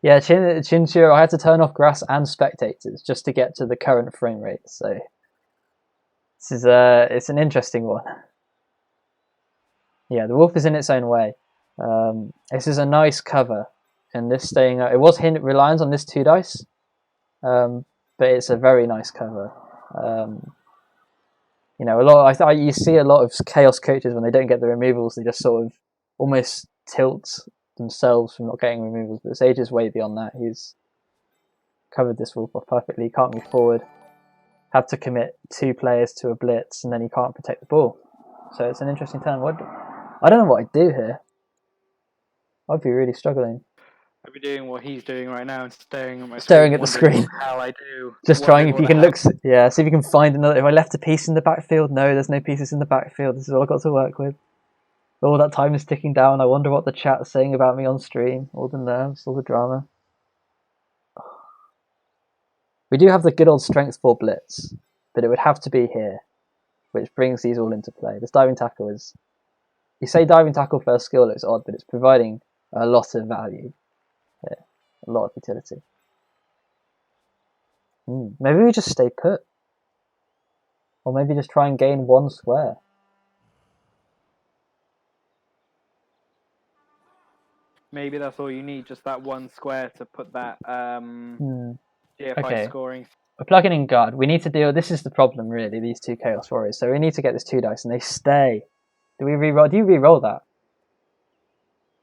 Speaker 1: Yeah, Chinchiro, I had to turn off grass and spectators just to get to the current frame rate, so this is it's an interesting one. Yeah, the wolf is in its own way. This is a nice cover, and this staying it was reliant on this 2 dice, but it's a very nice cover. You know, you see a lot of chaos coaches when they don't get the removals, they just sort of almost tilt themselves from not getting removals. But Sage is way beyond that. He's covered this wolf off perfectly. He can't move forward. Have to commit 2 players to a blitz, and then he can't protect the ball. So it's an interesting turn. I don't know what I'd do here. I'd be really struggling.
Speaker 2: I'd be doing what he's doing right now and staring at my
Speaker 1: screen, at the screen.
Speaker 2: What the hell I do.
Speaker 1: Just trying if you can look. Yeah, see if you can find another. If I left a piece in the backfield, no, there's no pieces in the backfield. This is all I've got to work with. All that time is ticking down. I wonder what the chat's saying about me on stream. All the nerves, all the drama. We do have the good old strength 4 blitz, but it would have to be here, which brings these all into play. This diving tackle is. You say diving tackle first skill looks odd, but it's providing a lot of value here, a lot of utility. Maybe we just stay put, or maybe just try and gain 1 square.
Speaker 2: Maybe that's all you need, just that 1 square to put that
Speaker 1: Okay.
Speaker 2: scoring.
Speaker 1: We're plugging in guard. We need to deal. This is the problem, really. These 2 chaos warriors. So we need to get this 2 dice, and they stay. Do we reroll? Do you reroll that?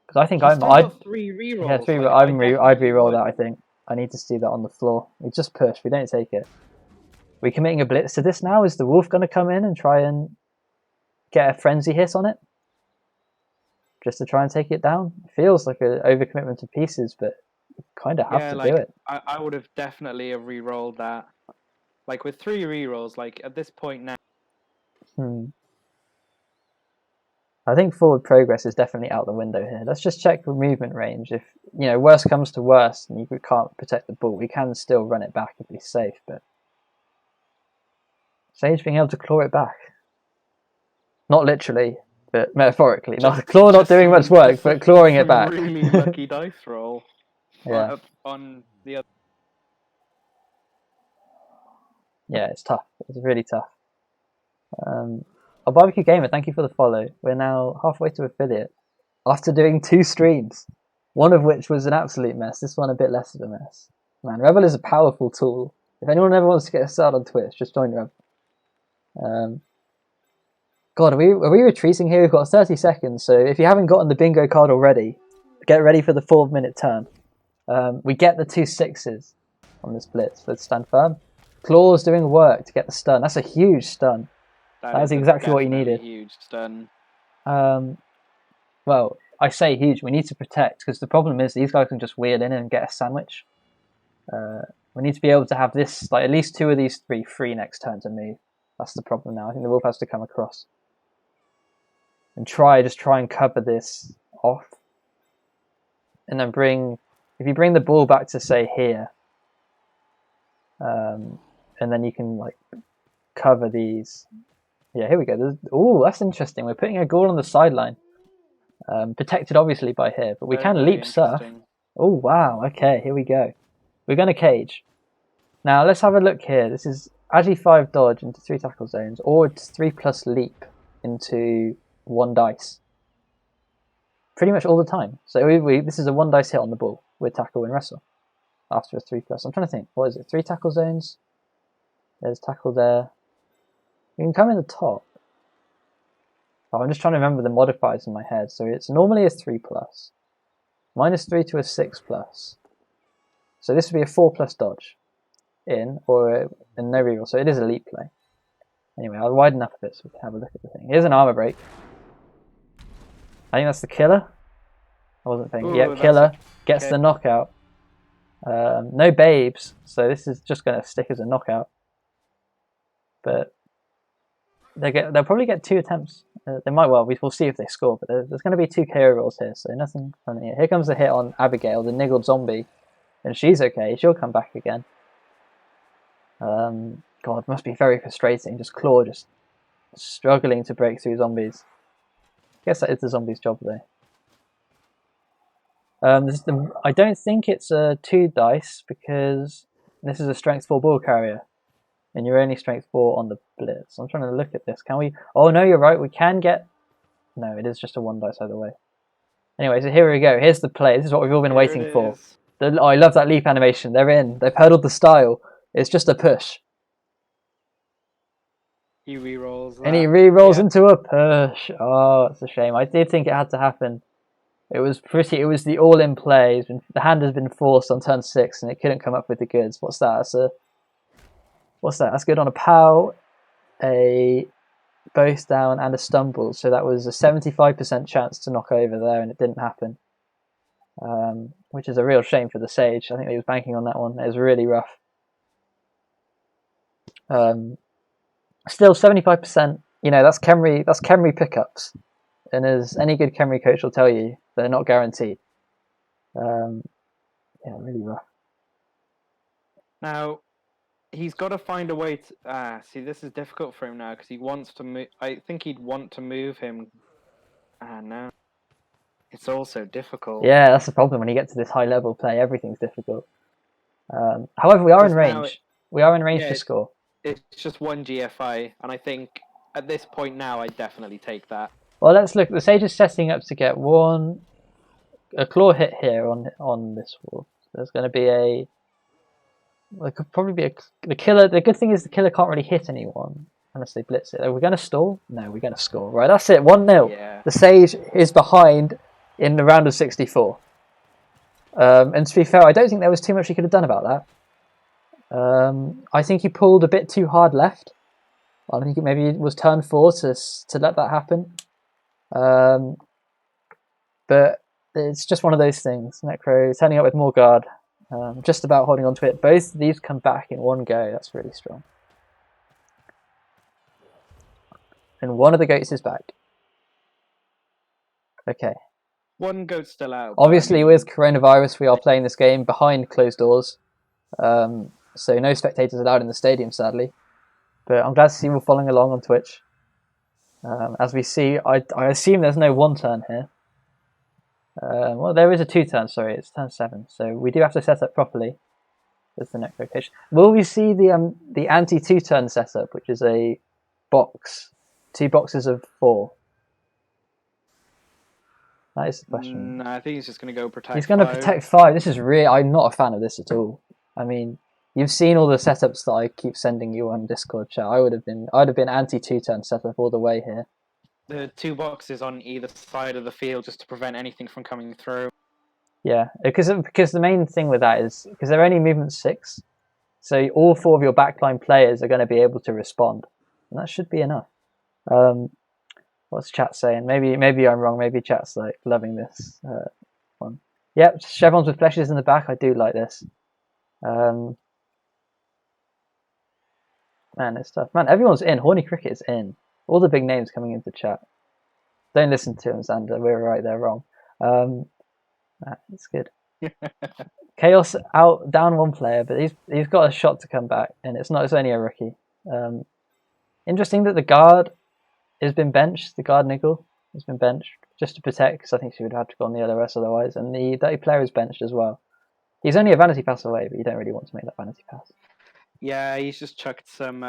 Speaker 1: Because I think I'd
Speaker 2: 3 rerolls.
Speaker 1: Yeah, 3. I'd reroll that. I think I need to see that on the floor. We just push. We don't take it. We committing a blitz to this now? Is the wolf going to come in and try and get a frenzy hit on it? Just to try and take it down? It feels like an overcommitment of pieces, but you kind of have to do it.
Speaker 2: I would have definitely re-rolled that. Like with 3 rerolls, like at this point now.
Speaker 1: I think forward progress is definitely out the window here. Let's just check for movement range. If worst comes to worst and you can't protect the ball, we can still run it back and be safe. But Sage being able to claw it back, not literally, but metaphorically. Not doing much work, but clawing it back.
Speaker 2: Really lucky dice roll.
Speaker 1: Yeah.
Speaker 2: On the other.
Speaker 1: Yeah, it's tough. It's really tough. Barbecue Gamer, thank you for the follow. We're now halfway to affiliate after doing 2 streams, one of which was an absolute mess. This one a bit less of a mess. Man, Rebbl is a powerful tool. If anyone ever wants to get started on Twitch, just join Rebbl. God, are we retreating here? We've got 30 seconds, so if you haven't gotten the bingo card already, get ready for the 4-minute turn. We get the 2 6s on this blitz. Let's stand firm. Claw's doing work to get the stun. That's a huge stun. That is exactly what you needed.
Speaker 2: Huge stun.
Speaker 1: Well, I say huge. We need to protect because the problem is these guys can just wheel in and get a sandwich. We need to be able to have this, like at least 2 of these 3 free next turn to move. That's the problem now. I think the wolf has to come across and try and cover this off, and then if you bring the ball back to say here, and then you can like cover these. Yeah, here we go. Oh, that's interesting. We're putting a goal on the sideline, protected obviously by here, but we can leap surf. Oh wow. Okay, here we go. We're going to cage. Now let's have a look here. This is Agi 5 dodge into 3 tackle zones, or it's 3+ leap into 1 dice. Pretty much all the time. So this is a 1 dice hit on the ball with tackle and wrestle after a 3+. I'm trying to think. What is it? 3 tackle zones. There's tackle there. You can come in the top. Oh, I'm just trying to remember the modifiers in my head. So it's normally a 3+, -3 to a 6+. So this would be a 4+ dodge in, or a no reroll. So it is a leap play. Anyway, I'll widen up a bit so we can have a look at the thing. Here's an armor break. I think that's the killer. I wasn't thinking. Yep, killer gets the knockout. No babes, so this is just going to stick as a knockout. But they'll probably get 2 attempts. They might well. We'll see if they score. But there's going to be 2 KO rolls here, so nothing funny. Here comes the hit on Abigail, the niggled zombie, and she's okay. She'll come back again. God, must be very frustrating. Just Claw just struggling to break through zombies. I guess that is the zombie's job though. I don't think it's a 2 dice because this is a strength 4 ball carrier, and you're only strength 4 on the blitz. I'm trying to look at this. Can we? Oh no, you're right. We can get. No, it is just a 1 dice either way. Anyway, so here we go. Here's the play. This is what we've all been waiting for. I love that leap animation. They're in. They've hurdled the style. It's just a push.
Speaker 2: He re-rolls.
Speaker 1: And he re-rolls into a push. Oh, it's a shame. I did think it had to happen. It was the all-in play. The hand has been forced on turn 6, and it couldn't come up with the goods. What's that? What's that? That's good on a POW, a both down, and a stumble. So that was a 75% chance to knock over there, and it didn't happen. Which is a real shame for the Sage. I think he was banking on that one. It was really rough. Still 75%. You know, that's Khemri pickups, and as any good Khemri coach will tell you, they're not guaranteed. Yeah, really rough.
Speaker 2: Now, he's got to find a way to. See, this is difficult for him now because he wants to move. I think he'd want to move him. No. It's also difficult.
Speaker 1: Yeah, that's the problem. When you get to this high level play, everything's difficult. However, we are in range. We are in range to score.
Speaker 2: It's just 1 GFI, and I think at this point now, I'd definitely take that.
Speaker 1: Well, let's look. The Sage is setting up to get a claw hit here on this wall. There's going to be there could probably be the killer. The good thing is the killer can't really hit anyone unless they blitz it. Are we going to stall? No, we're going to score. Right, that's it. 1-0.
Speaker 2: Yeah.
Speaker 1: The Sage is behind in the round of 64. And to be fair, I don't think there was too much he could have done about that. I think he pulled a bit too hard left. I think maybe it was turn 4 to let that happen. But it's just one of those things. Necro turning up with more guard, just about holding on to it. Both of these come back in one go. That's really strong. And one of the goats is back. Okay.
Speaker 2: One goat's still out.
Speaker 1: Obviously, with coronavirus, we are playing this game behind closed doors. So no spectators allowed in the stadium, sadly. But I'm glad to see you all following along on Twitch. As we see, I assume there's no 1 turn here. Well, there is a 2 turn, sorry, it's turn 7. So we do have to set up properly with the necro coach. Will we see the anti-2 turn setup, which is a box, 2 boxes of 4? That is the question.
Speaker 2: No, I think he's just going to go protect 5.
Speaker 1: He's going to protect 5. This is really... I'm not a fan of this at all. I mean, you've seen all the setups that I keep sending you on Discord chat. I'd have been anti 2-turn setup all the way here.
Speaker 2: The 2 boxes on either side of the field just to prevent anything from coming through.
Speaker 1: Yeah, because the main thing with that is because they're only movement 6, so all 4 of your backline players are going to be able to respond, and that should be enough. What's chat saying? Maybe I'm wrong. Maybe chat's like loving this one. Yep, chevrons with fleshes in the back. I do like this. Man, it's tough. Man, everyone's in. Horny Cricket is in. All the big names coming into chat. Don't listen to him, Xander. We're right, they're wrong. It's good. Chaos out down 1 player, but he's got a shot to come back, and it's only a rookie. Interesting that the guard has been benched. The guard nickel has been benched just to protect, because I think she would have to go on the LOS otherwise. And the dirty player is benched as well. He's only a vanity pass away, but you don't really want to make that vanity pass.
Speaker 2: Yeah, he's just chucked some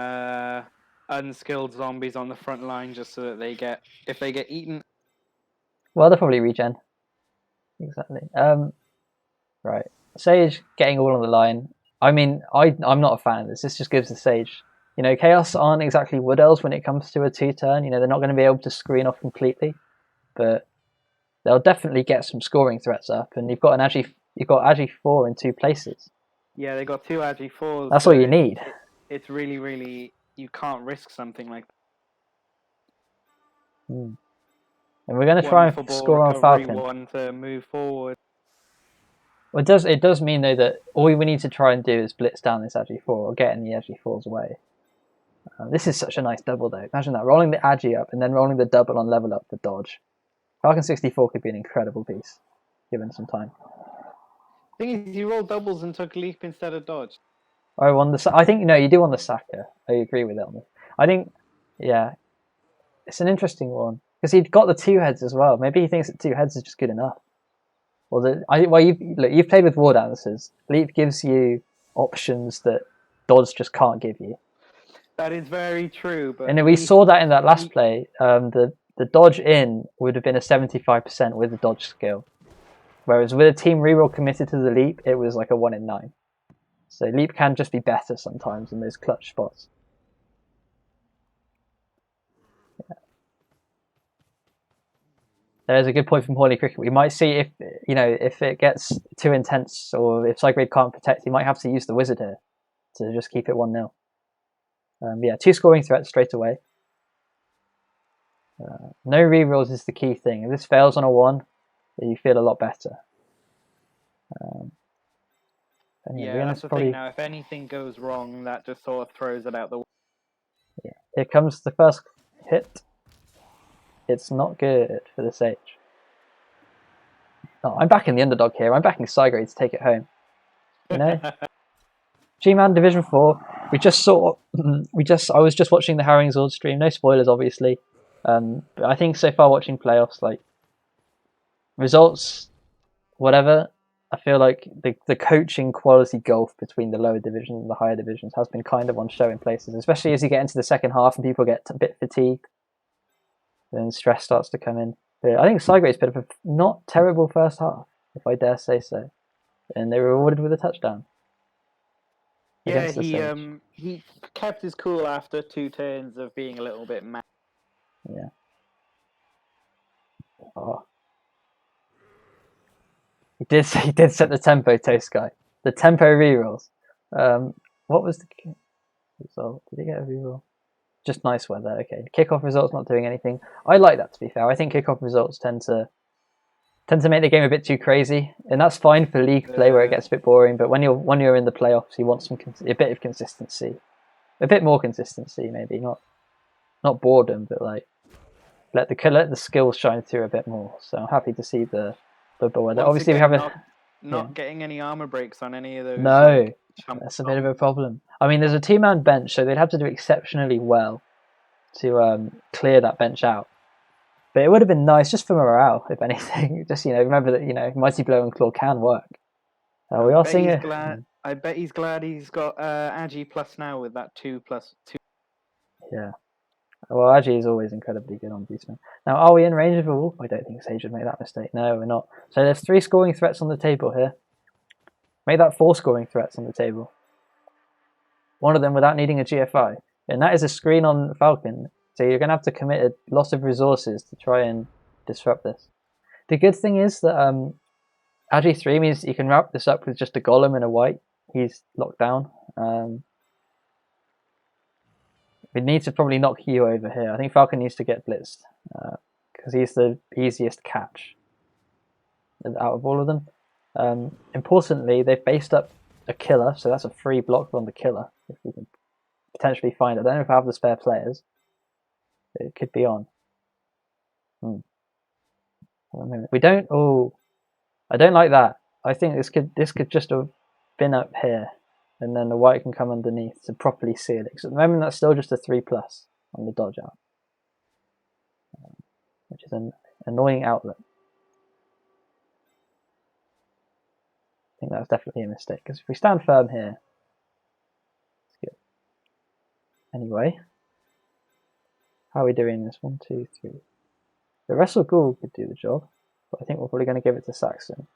Speaker 2: unskilled zombies on the front line just so that if they get eaten.
Speaker 1: Well, they'll probably regen. Exactly. Right. Sage getting all on the line. I mean, I'm not a fan of this. This just gives the Sage. Chaos aren't exactly Wood Elves when it comes to a 2-turn. They're not going to be able to screen off completely, but they'll definitely get some scoring threats up. And you've got Agi 4 in 2 places.
Speaker 2: Yeah, they got 2 Agi 4s.
Speaker 1: That's all you need.
Speaker 2: It's really, really, you can't risk something like that.
Speaker 1: And we're going to try and score on Falcon.
Speaker 2: 1 to move forward.
Speaker 1: Well, it does mean though that all we need to try and do is blitz down this Agi 4 or getting the Agi 4s away. This is such a nice double though. Imagine that, rolling the Agi up and then rolling the double on level up for dodge. Falcon 64 could be an incredible piece, given some time.
Speaker 2: The thing is, he rolled doubles and took leap instead of dodge.
Speaker 1: I think you do on the Saka. I agree with that. I think, yeah, it's an interesting one because he'd got the 2 heads as well. Maybe he thinks that 2 heads is just good enough. You've played with War Dancers. Leap gives you options that dodge just can't give you.
Speaker 2: That is very true. But
Speaker 1: and we saw that in that last play. The dodge in would have been a 75% with the dodge skill, whereas with a team reroll committed to the leap, it was like a 1 in 9. So leap can just be better sometimes in those clutch spots. Yeah. There's a good point from Horny Cricket. We might see if it gets too intense or if Cygrade can't protect, he might have to use the wizard here to just keep it 1-0. 2 scoring threats straight away. No rerolls is the key thing. If this fails on a 1, you feel a lot better.
Speaker 2: That's the thing now. If anything goes wrong, that just sort of throws it out the way.
Speaker 1: Yeah. Here comes the first hit. It's not good for the Sage. Oh, I'm backing the underdog here. I'm backing Cygrade to take it home. G-Man Division 4. I was just watching the Harrowing Zord stream. No spoilers, obviously. But I think so far watching playoffs, like results, whatever. I feel like the coaching quality gulf between the lower divisions and the higher divisions has been kind of on show in places, especially as you get into the second half and people get a bit fatigued. Then stress starts to come in. But I think Cygrade's put up a not terrible first half, if I dare say so. And they were rewarded with a touchdown.
Speaker 2: Yeah, he kept his cool after 2 turns of being a little bit mad.
Speaker 1: Yeah. Oh. He did set the tempo, Toast Guy. The tempo rerolls. What was the result? Did he get a reroll? Just nice weather. Okay. Kickoff results not doing anything. I like that, to be fair. I think kickoff results tend to make the game a bit too crazy, and that's fine for league play where it gets a bit boring. But when you're in the playoffs, you want a bit of consistency, a bit more consistency, maybe not boredom, but like let the skills shine through a bit more. So I'm happy to see the weather. Obviously, we have
Speaker 2: not getting any armor breaks on any of those.
Speaker 1: No, that's a bit of a problem. I mean, there's a 2-man bench, so they'd have to do exceptionally well to clear that bench out. But it would have been nice just for morale, if anything. Just remember that Mighty Blow and Claw can work. We are seeing it.
Speaker 2: I bet he's glad he's got Agi plus now with that 2+2.
Speaker 1: Yeah. Well, Agi is always incredibly good on Beastman. Now, are we in range of a wolf? I don't think Sage would make that mistake. No, we're not. So there's 3 scoring threats on the table here. Make that 4 scoring threats on the table. One of them without needing a GFI. And that is a screen on Falcon. So you're going to have to commit a lot of resources to try and disrupt this. The good thing is that Agi 3 means you can wrap this up with just a golem and a white. He's locked down. We need to probably knock you over here. I think Falcon needs to get blitzed because he's the easiest catch out of all of them. Importantly, they've based up a killer, so that's a free block on the killer. If we can potentially find it. I don't know if I have the spare players. It could be on. We don't. Oh, I don't like that. I think this could just have been up here, and then the white can come underneath to properly seal it. Because at the moment that's still just a 3+ on the dodge out, which is an annoying outlet. I think that's definitely a mistake. Because if we stand firm here, it's good. Anyway, how are we doing this? 1, 2, 3. The Wrestle Ghoul could do the job, but I think we're probably going to give it to Saxon.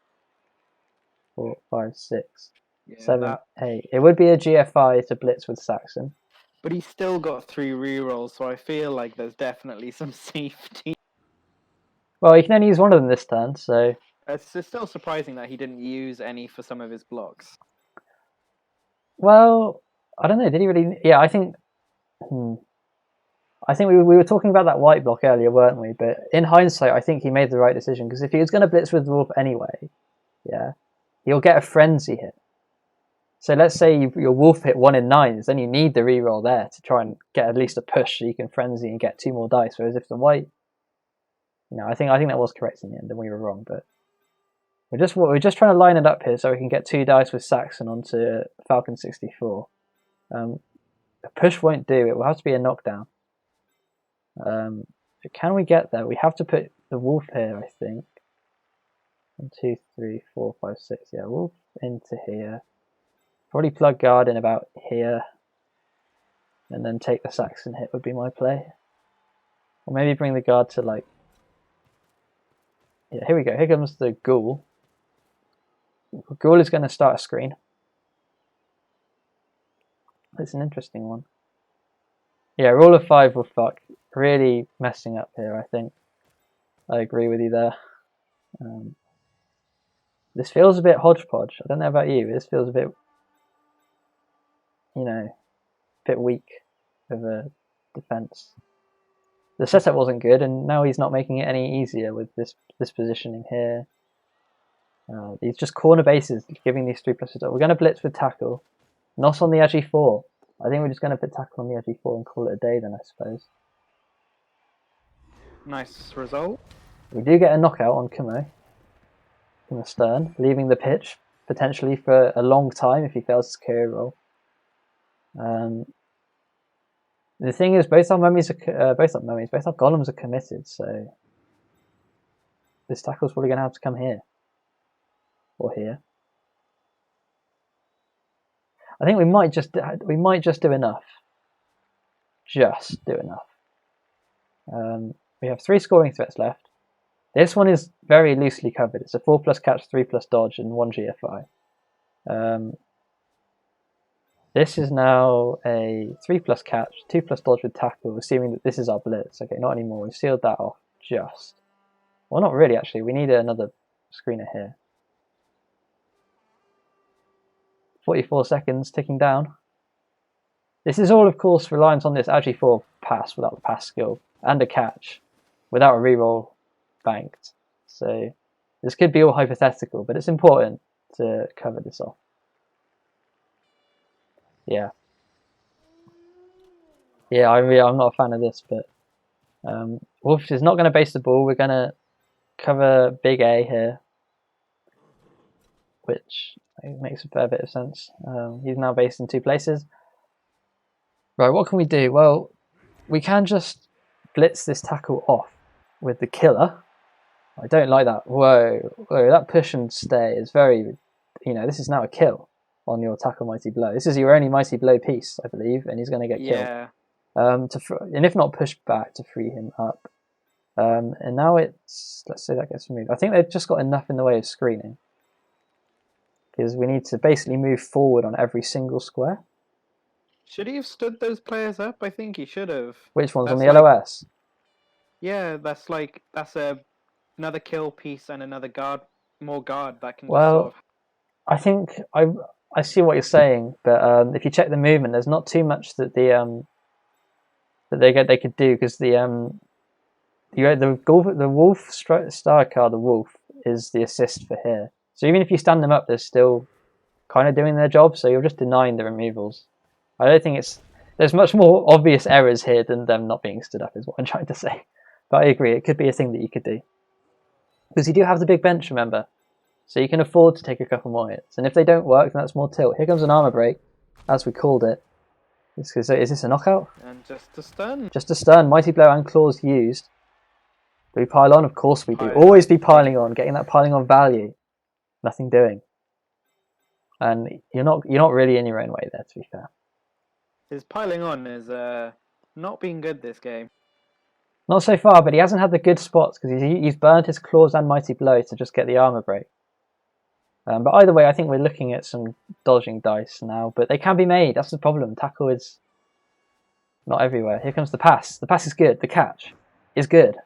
Speaker 1: 4, 5, 6, 7, 8. It would be a GFI to blitz with Saxon.
Speaker 2: But he's still got 3 rerolls, so I feel like there's definitely some safety.
Speaker 1: Well, he can only use one of them this turn, so...
Speaker 2: It's still surprising that he didn't use any for some of his blocks.
Speaker 1: Well, I don't know, did he really... Yeah, I think... I think we were talking about that white block earlier, weren't we? But in hindsight, I think he made the right decision, because if he was going to blitz with Wolf anyway, yeah, he'll get a frenzy hit. So let's say your Wolf hit 1 in 9s, then you need the reroll there to try and get at least a push so you can frenzy and get 2 more dice. Whereas if the white, I think that was correct in the end, and we were wrong. But we're just trying to line it up here so we can get 2 dice with Saxon onto Falcon 64. A push won't do it. Will have to be a knockdown. Can we get there? We have to put the Wolf here, I think. 1, 2, 3, 4, 5, 6. Yeah, Wolf into here. Probably plug guard in about here. And then take the Saxon hit would be my play. Or maybe bring the guard to like... Yeah, here we go. Here comes the Ghoul. Ghoul is going to start a screen. It's an interesting one. Yeah, roll of 5 will fuck. Really messing up here, I think. I agree with you there. This feels a bit hodgepodge. I don't know about you. This feels a bit, bit weak of a defense. The setup wasn't good, and now he's not making it any easier with this positioning here. He's just corner bases, giving these 3+. We're going to blitz with tackle, not on the Agi 4. I think we're just going to put tackle on the Agi 4 and call it a day then, I suppose.
Speaker 2: Nice result.
Speaker 1: We do get a knockout on Kumo from the stern, leaving the pitch potentially for a long time if he fails his career roll. The thing is, both our golems are committed, so this tackle's probably going to have to come here or here. I think we might just do enough. Just do enough. We have 3 scoring threats left. This one is very loosely covered. It's a 4+ catch, 3+ dodge, and 1 GFI. This is now a 3+ catch, 2+ dodge with tackle, assuming that this is our blitz. Okay, not anymore. We've sealed that off just. Well, not really, actually. We need another screener here. 44 seconds, ticking down. This is all, of course, reliant on this Agi 4 pass without the pass skill, and a catch without a reroll banked. So this could be all hypothetical, but it's important to cover this off. Yeah, I'm not a fan of this, but Wolf is not going to base the ball. We're going to cover big A here, which makes a fair bit of sense. He's now based in 2 places. Right, what can we do? Well, we can just blitz this tackle off with the killer. I don't like that. Whoa, that push and stay is very, this is now a kill on your tackle mighty blow. This is your only mighty blow piece, I believe, and he's going to get killed. And if not pushed back to free him up. And now let's say that gets removed. I think they've just got enough in the way of screening, because we need to basically move forward on every single square.
Speaker 2: Should he have stood those players up? I think he should have.
Speaker 1: Which ones? On the LOS?
Speaker 2: Yeah, that's another kill piece and another guard more guard that can
Speaker 1: well,
Speaker 2: just sort of...
Speaker 1: I think I see what you're saying, but if you check the movement, there's not too much that they could do, because the wolf star card, the wolf, is the assist for here. So even if you stand them up, they're still kind of doing their job. So you're just denying the removals. I don't think there's much more obvious errors here than them not being stood up, is what I'm trying to say. But I agree, it could be a thing that you could do, because you do have the big bench, remember, so you can afford to take a couple more hits. And if they don't work, then that's more tilt. Here comes an armor break, as we called it. Is this a knockout?
Speaker 2: And just a stun.
Speaker 1: Just a stun. Mighty Blow and Claws used. Do we pile on? Of course we do. Always be piling on, getting that piling on value. Nothing doing. And you're not really in your own way there, to be fair.
Speaker 2: His piling on is not been good this game.
Speaker 1: Not so far, but he hasn't had the good spots, because he's burned his Claws and Mighty Blow to just get the armor break. But either way, I think we're looking at some dodging dice now, but they can be made. That's the problem. Tackle is not everywhere. Here comes the pass. The pass is good. The catch is good.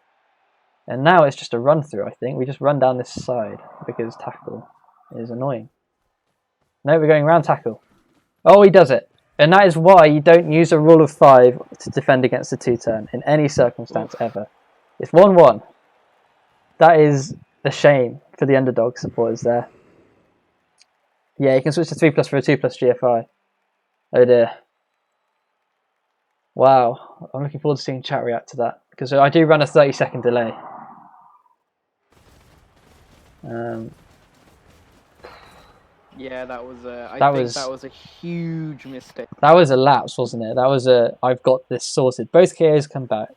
Speaker 1: And now it's just a run through, I think. We just run down this side because tackle is annoying. No, we're going around tackle. Oh, he does it. And that is why you don't use a rule of 5 to defend against a 2-turn in any circumstance ever. It's 1-1. That is a shame for the underdog supporters there. Yeah, you can switch to 3+ for a 2+ GFI. Oh dear. Wow, I'm looking forward to seeing chat react to that, because I do run a 30-second delay.
Speaker 2: Yeah, that was that was a huge mistake.
Speaker 1: That was a lapse, wasn't it? That was I've got this sorted. Both KOs come back.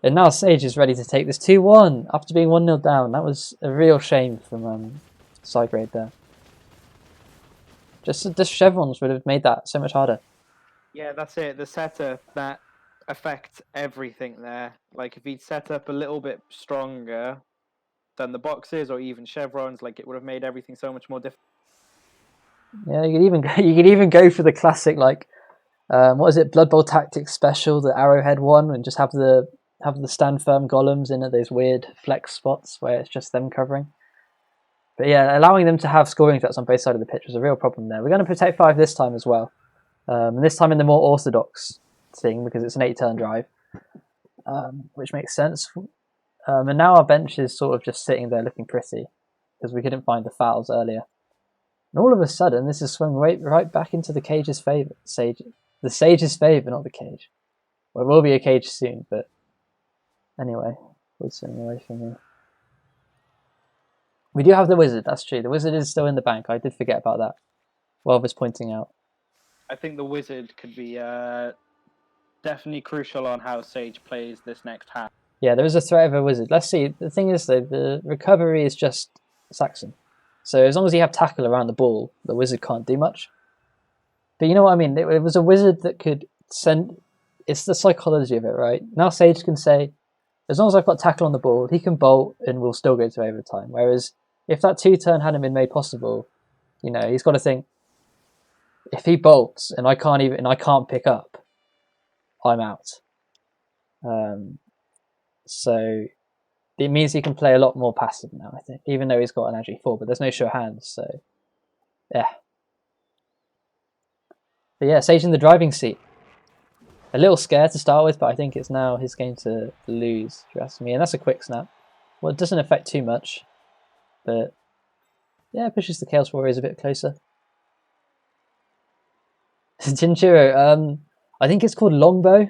Speaker 1: And now Sage is ready to take this 2-1 after being 1-0 down. That was a real shame from Cygrade there. Just chevrons would have made that so much harder.
Speaker 2: Yeah, that's it. The setup, that affects everything there. Like, if he'd set up a little bit stronger than the boxes or even chevrons, like, it would have made everything so much more difficult.
Speaker 1: Yeah, you could even go for the classic, like, what is it, Blood Bowl Tactics special, the Arrowhead one, and just have the stand firm golems in at those weird flex spots where it's just them covering. But yeah, allowing them to have scoring threats on both sides of the pitch was a real problem there. We're going to protect 5 this time as well. And this time in the more orthodox thing, because it's an 8-turn drive, which makes sense. And now our bench is sort of just sitting there looking pretty, because we couldn't find the fouls earlier. And all of a sudden, this has swung right back into the cage's favour. The Sage's favour, not the cage. Well, there will be a cage soon, but anyway, we're sitting away from me. We do have the Wizard, that's true. The Wizard is still in the bank. I did forget about that. Wolver's pointing out.
Speaker 2: I think the Wizard could be definitely crucial on how Sage plays this next half.
Speaker 1: Yeah, there is a threat of a Wizard. Let's see. The thing is, though, the recovery is just Saxon. So as long as you have tackle around the ball, the Wizard can't do much. But you know what I mean? It was a Wizard that could send... It's the psychology of it, right? Now Sage can say, as long as I've got tackle on the ball, he can bolt and we'll still go to overtime. Whereas if that 2-turn hadn't been made possible, you know, he's got to think, if he bolts and I can't pick up, I'm out. So it means he can play a lot more passive now, I think, even though he's got an Agi 4, but there's no sure hands, so yeah. But yeah, Sage in the driving seat. A little scared to start with, but I think it's now his game to lose, if you ask me. And that's a quick snap. Well, it doesn't affect too much, but yeah, it pushes the Chaos Warriors a bit closer. Jinchuro, I think it's called Longbow.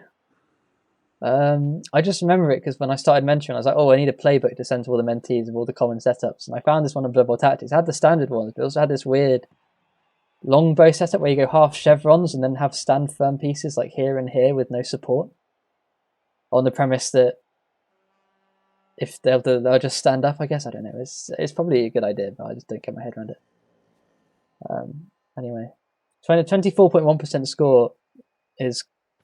Speaker 1: I just remember it because when I started mentoring, I was like, oh, I need a playbook to send to all the mentees of all the common setups. And I found this one on Blood Bowl Tactics. It had the standard ones, but it also had this weird longbow setup where you go half chevrons and then have stand firm pieces like here and here with no support. On the premise that if they'll just stand up, I guess. I don't know. It's probably a good idea, but I just don't get my head around it. Anyway, 24.1% score is...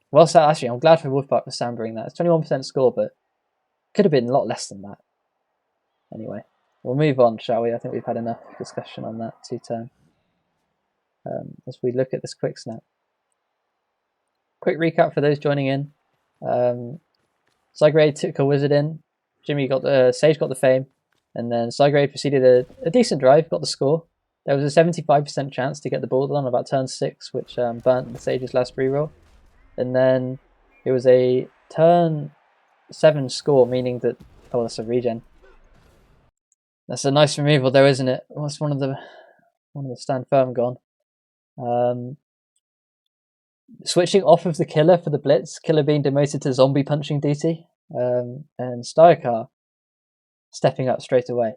Speaker 1: Well, so actually, I'm glad for Wolfpack for sambering that. It's 21% score, but could have been a lot less than that. Anyway, we'll move on, shall we? I think we've had enough discussion on that 2-turn. As we look at this quick snap. Quick recap for those joining in. Cygrade took a Wizard in. Sage got the Fame. And then Cygrade proceeded a decent drive, got the score. There was a 75% chance to get the ball on about turn 6, which burnt TheSage's last reroll. And then it was a turn 7 score, meaning that... Oh, that's a regen. That's a nice removal though, isn't it? What's one of the stand firm gone? Switching off of the killer for the blitz, killer being demoted to zombie punching duty, and Styakar stepping up straight away.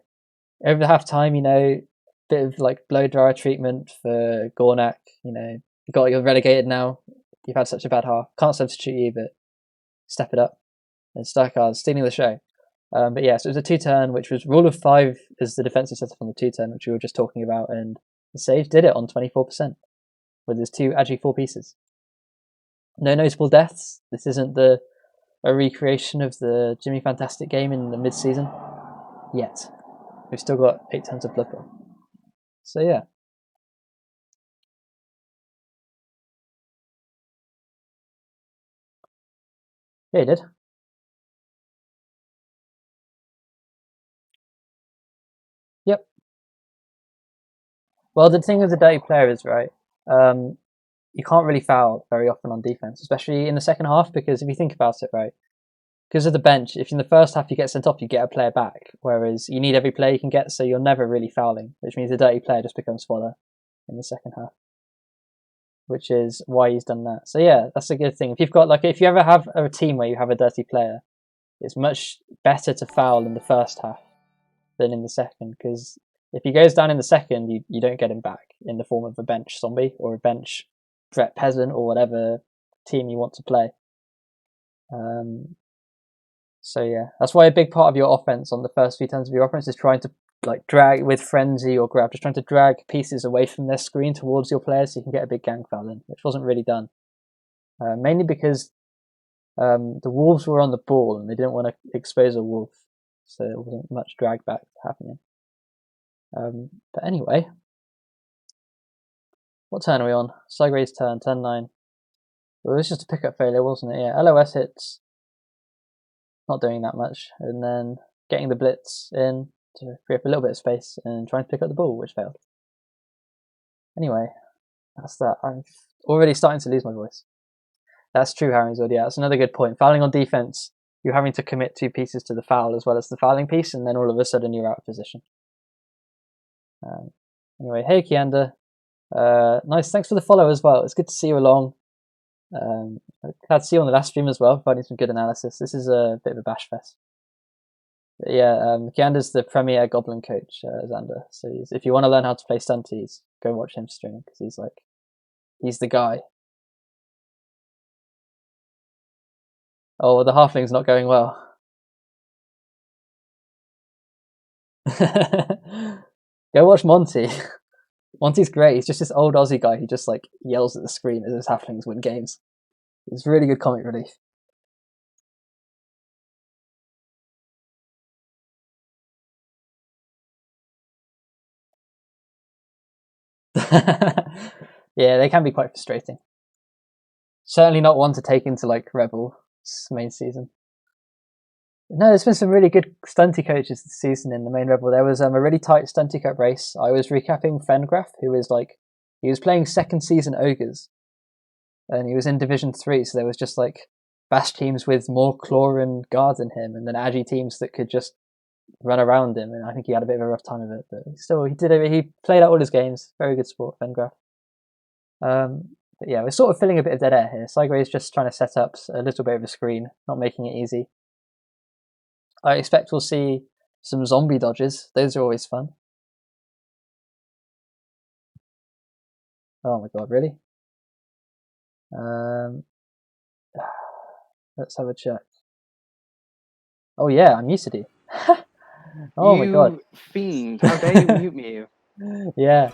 Speaker 1: Over the half time, bit of like blow dryer treatment for Gornak. You're relegated now. You've had such a bad half. Can't substitute you, but step it up. And Styakar stealing the show. But yeah, so it was a 2-turn, which was rule of 5 as the defensive setup on the 2-turn, which we were just talking about, and TheSage did it on 24% with his 2 Agi 4 pieces. No notable deaths. This isn't a recreation of the Jimmy Fantastic game in the mid-season yet. We've still got 8 turns of Blood Bowl. So yeah. Yeah, he did. Yep. Well, the thing with the dirty player is, right, you can't really foul very often on defense, especially in the second half, because if you think about it, right, because of the bench, if in the first half you get sent off, you get a player back, whereas you need every player you can get, so you're never really fouling, which means the dirty player just becomes fodder in the second half, which is why he's done that. So yeah, that's a good thing. If you've got if you ever have a team where you have a dirty player, it's much better to foul in the first half than in the second, because if he goes down in the second, you don't get him back in the form of a bench zombie or a bench Brett Peasant or whatever team you want to play. So yeah, that's why a big part of your offense on the first few turns of your offense is trying to drag with frenzy or grab, just trying to drag pieces away from their screen towards your players so you can get a big gang foul in, which wasn't really done. Mainly because the Wolves were on the ball and they didn't want to expose a Wolf, so there wasn't much drag back happening. But anyway, what turn are we on? Cygrade's turn 9. Well, it was just a pickup failure, wasn't it? Yeah, LOS hits, not doing that much, and then getting the blitz in to free up a little bit of space and trying to pick up the ball, which failed. Anyway, that's that. I'm already starting to lose my voice. That's true, Harringswood. Yeah, that's another good point. Fouling on defense, you're having to commit 2 pieces to the foul as well as the fouling piece, and then all of a sudden you're out of position. Anyway, hey Kianda, nice. Thanks for the follow as well. It's good to see you along. Glad to see you on the last stream as well, providing some good analysis. This is a bit of a bash fest. But yeah, Kianda's the premier goblin coach, Xander. So if you want to learn how to play stunties, go watch him stream, because he's the guy. Oh, the halfling's not going well. Go watch Monty. Monty's great. He's just this old Aussie guy who just yells at the screen as his halflings win games. It's really good comic relief. Yeah, they can be quite frustrating. Certainly not one to take into Rebbl main season. No, there's been some really good stunty coaches this season in the main Rebbl. There was a really tight stunty cup race. I was recapping Fengraf, who was he was playing second season ogres, and he was in Division 3. So there was just bash teams with more claw and guard than him, and then agi teams that could just run around him. And I think he had a bit of a rough time of it, but still he did it. He played out all his games. Very good sport, Fengraf. But yeah, we're sort of filling a bit of dead air here. Cygrade is just trying to set up a little bit of a screen, not making it easy. I expect we'll see some zombie dodges. Those are always fun. Oh my god, really? Let's have a check. Oh yeah, I'm used to you. Oh my god.
Speaker 2: Fiend, how dare you mute me?
Speaker 1: Yeah.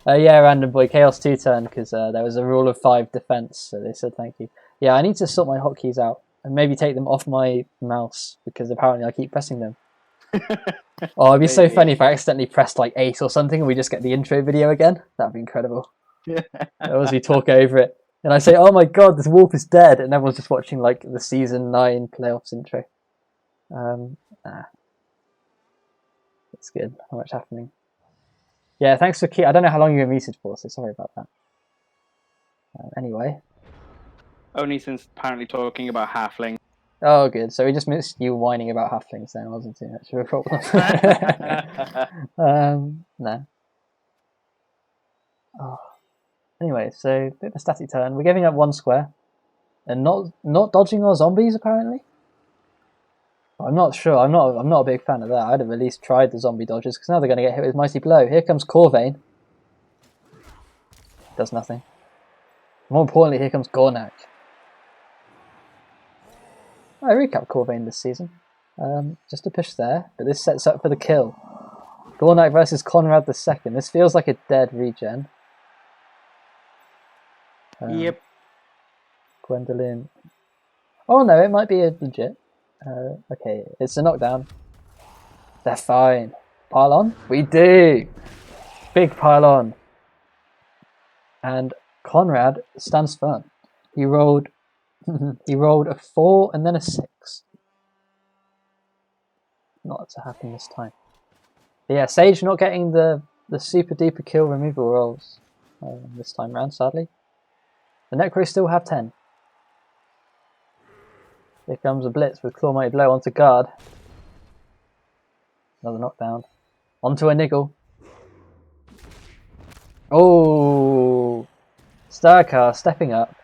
Speaker 1: Yeah, random boy, Chaos 2-turn, because there was a rule of 5 defense, so they said thank you. Yeah, I need to sort my hotkeys out and maybe take them off my mouse, because apparently I keep pressing them. Oh, it'd be so funny if I accidentally pressed 8 or something and we just get the intro video again. That'd be incredible. As we talk over it. And I say, oh my god, this wolf is dead, and everyone's just watching the season 9 playoffs intro. That's good. Not much happening. Yeah, thanks for I don't know how long you were muted for, so sorry about that. Anyway.
Speaker 2: Only since apparently talking about halfling.
Speaker 1: Oh, good. So we just missed you whining about halflings then, wasn't too much of a problem. No. Oh. Anyway, so bit of a static turn. We're giving up 1 square. And not dodging our zombies, apparently? I'm not sure. I'm not a big fan of that. I'd have at least tried the zombie dodges, because now they're going to get hit with Mighty Blow. Here comes Corvain. Does nothing. More importantly, here comes Gornak. I recapped Corvain this season. Just a push there, but this sets up for the kill. Gornak versus Conrad II. This feels like a dead regen.
Speaker 2: Yep.
Speaker 1: Gwendolyn. Oh no, it might be a legit. Okay, it's a knockdown. They're fine. Pile on? We do! Big pile on. And Conrad stands firm. He rolled a 4 and then a 6. Not to happen this time. But yeah, Sage not getting the super duper kill removal rolls this time round, sadly. The Necros still have 10. Here comes a blitz with Claw Mighty Blow onto guard. Another knockdown. Onto a niggle. Oh! Starcar stepping up.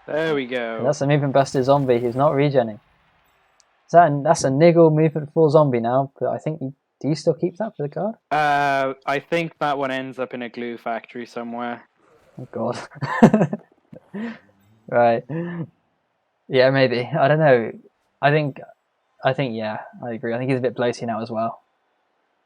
Speaker 2: There we go.
Speaker 1: And that's a movement busted zombie who's not regenning. That's a niggle movement full zombie now, but I think do you still keep that for the guard?
Speaker 2: I think that one ends up in a glue factory somewhere.
Speaker 1: Oh god. Right. Yeah, maybe. I don't know. I think yeah, I agree. I think he's a bit bloaty now as well.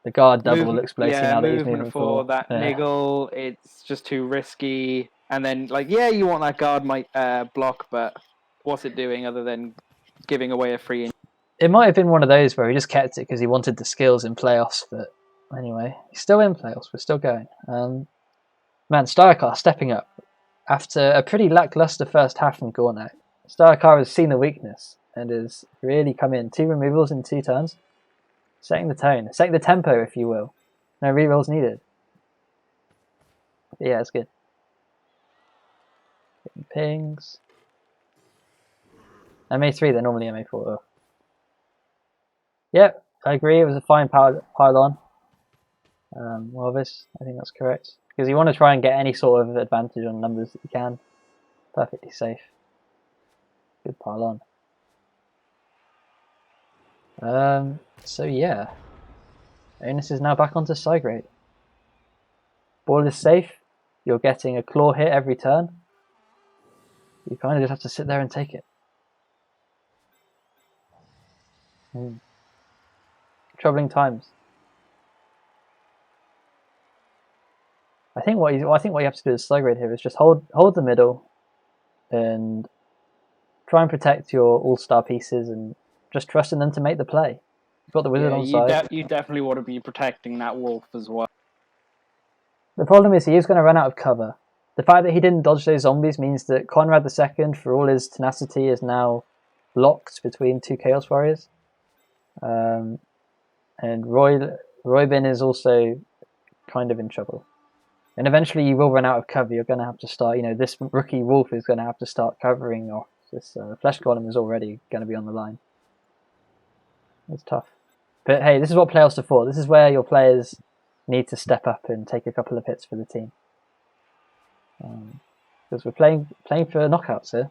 Speaker 1: The guard double looks bloaty now that he's moving
Speaker 2: for that niggle, it's just too risky. And then you want that guard might block, but what's it doing other than giving away a free?
Speaker 1: It might have been one of those where he just kept it because he wanted the skills in playoffs, but anyway, he's still in playoffs. We're still going. Man, Starcar stepping up after a pretty lackluster first half from Gornak. Starcar has seen the weakness and has really come in. 2 removals in 2 turns. Setting the tone. Setting the tempo, if you will. No rerolls needed. But yeah, it's good. Getting pings. MA3, they're normally MA4. Oh. Yep, I agree. It was a fine pile-on. Morvis, I think that's correct. Because you want to try and get any sort of advantage on numbers that you can. Perfectly safe. Good pile-on. So yeah. Onus is now back onto Cygrade. Ball is safe. You're getting a claw hit every turn. You kind of just have to sit there and take it. Troubling times. I think what you have to do with Cygrade here is just hold the middle and try and protect your all-star pieces and just trust in them to make the play. You've got the wizard on side.
Speaker 2: You definitely want to be protecting that wolf as well.
Speaker 1: The problem is he is going to run out of cover. The fact that he didn't dodge those zombies means that Conrad II, for all his tenacity, is now locked between 2 Chaos Warriors. And Roybin is also kind of in trouble. And eventually you will run out of cover. You're going to have to start, this rookie wolf is going to have to start covering off. This flesh column is already going to be on the line. It's tough. But hey, this is what playoffs are for. This is where your players need to step up and take a couple of hits for the team. Because we're playing for knockouts here.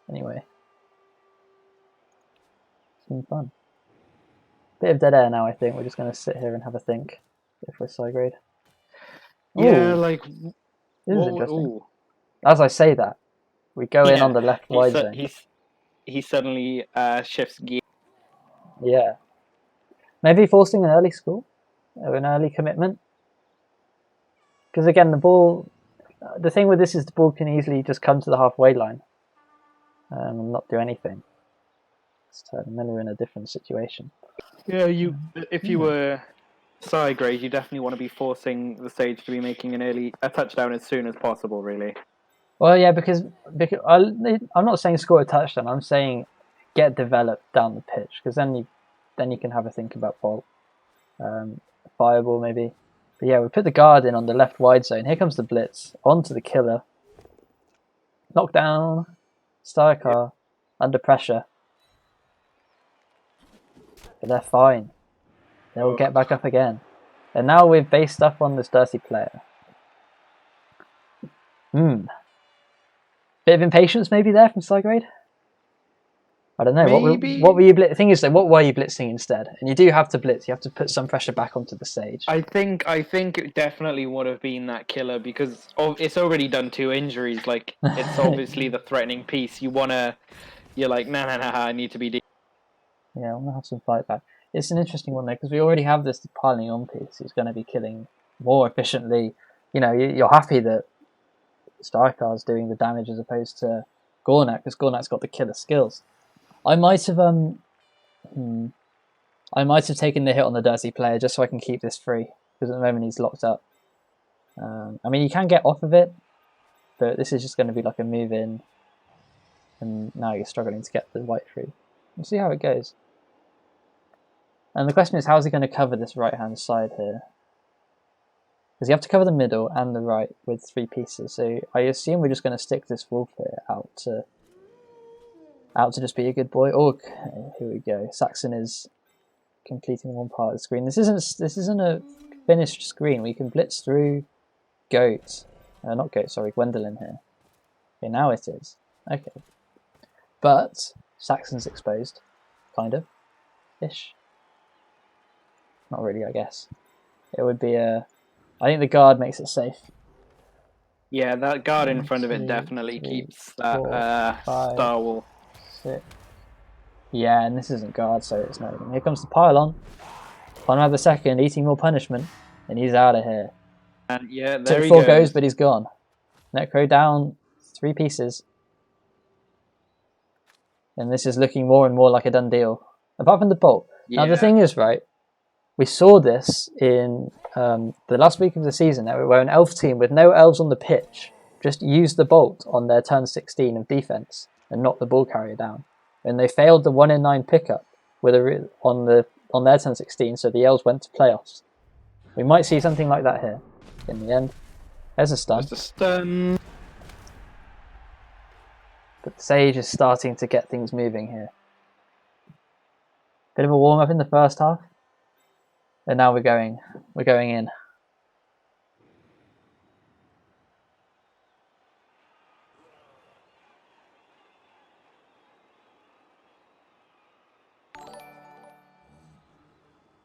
Speaker 1: Anyway. It's been fun. Bit of dead air now, I think. We're just going to sit here and have a think if we're Cygrade.
Speaker 2: Yeah,
Speaker 1: this is interesting. As I say that, we go in on the left wide zone.
Speaker 2: He suddenly shifts gear.
Speaker 1: Yeah. Maybe forcing an early score? Or an early commitment? Because again, the thing with this is the ball can easily just come to the halfway line and not do anything. And then we're in a different situation.
Speaker 2: Yeah, if you were Cygrade, you definitely want to be forcing the Sage to be making a touchdown as soon as possible, really.
Speaker 1: Well, yeah, because I'm not saying score a touchdown. I'm saying get developed down the pitch, because then you can have a think about Bolt, Fireball maybe. But yeah, we put the guard in on the left wide zone. Here comes the blitz onto the killer. Knockdown, Striker under pressure, but they're fine. They'll get back up again. And now we've based up on this dirty player. Bit of impatience maybe there from Cygrade. I don't know.
Speaker 2: Maybe.
Speaker 1: What were you thing is though, what were you blitzing instead? And you do have to blitz. You have to put some pressure back onto the Sage.
Speaker 2: I think it definitely would have been that killer, because it's already done 2 injuries. Like, it's obviously the threatening piece. You're like, nah, I need to be.
Speaker 1: Yeah, I'm gonna have some fight back. It's an interesting one though, because we already have this piling on piece who's going to be killing more efficiently. You know, you're happy that Starcar's doing the damage as opposed to Gornak, because Gornak's got the killer skills. I might have taken the hit on the dirty player just so I can keep this free, because at the moment he's locked up. I mean, you can get off of it, but this is just going to be like a move in, and now you're struggling to get the white free. We'll see how it goes. And the question is, how is he going to cover this right-hand side here? Because you have to cover the middle and the right with 3 pieces. So I assume we're just going to stick this wolf here out to just be a good boy. Okay, here we go. Saxon is completing one part of the screen. This isn't a finished screen. We can blitz through Goat. Not Goat, sorry, Gwendolyn here. Okay, now it is. Okay. But Saxon's exposed. Kind of. Ish. Not really, I guess. It would be a... I think the guard makes it safe.
Speaker 2: Yeah, that guard in front of it definitely keeps that star wall.
Speaker 1: 6. Yeah, and this isn't guard, so it's not even. Here comes the pylon. Pylon the second, eating more punishment, and he's out of here.
Speaker 2: And yeah, there he
Speaker 1: goes, but he's gone. Necro down 3 pieces. And this is looking more and more like a done deal. Apart from the bolt. Yeah. Now the thing is, right, we saw this in the last week of the season, where an elf team with no elves on the pitch just used the bolt on their turn 16 of defense and knocked the ball carrier down. And they failed the 1 in 9 pickup on their turn 16, so the elves went to playoffs. We might see something like that here in the end. There's a stun.
Speaker 2: There's a stun.
Speaker 1: But the Sage is starting to get things moving here. Bit of a warm up in the first half. And now we're going in.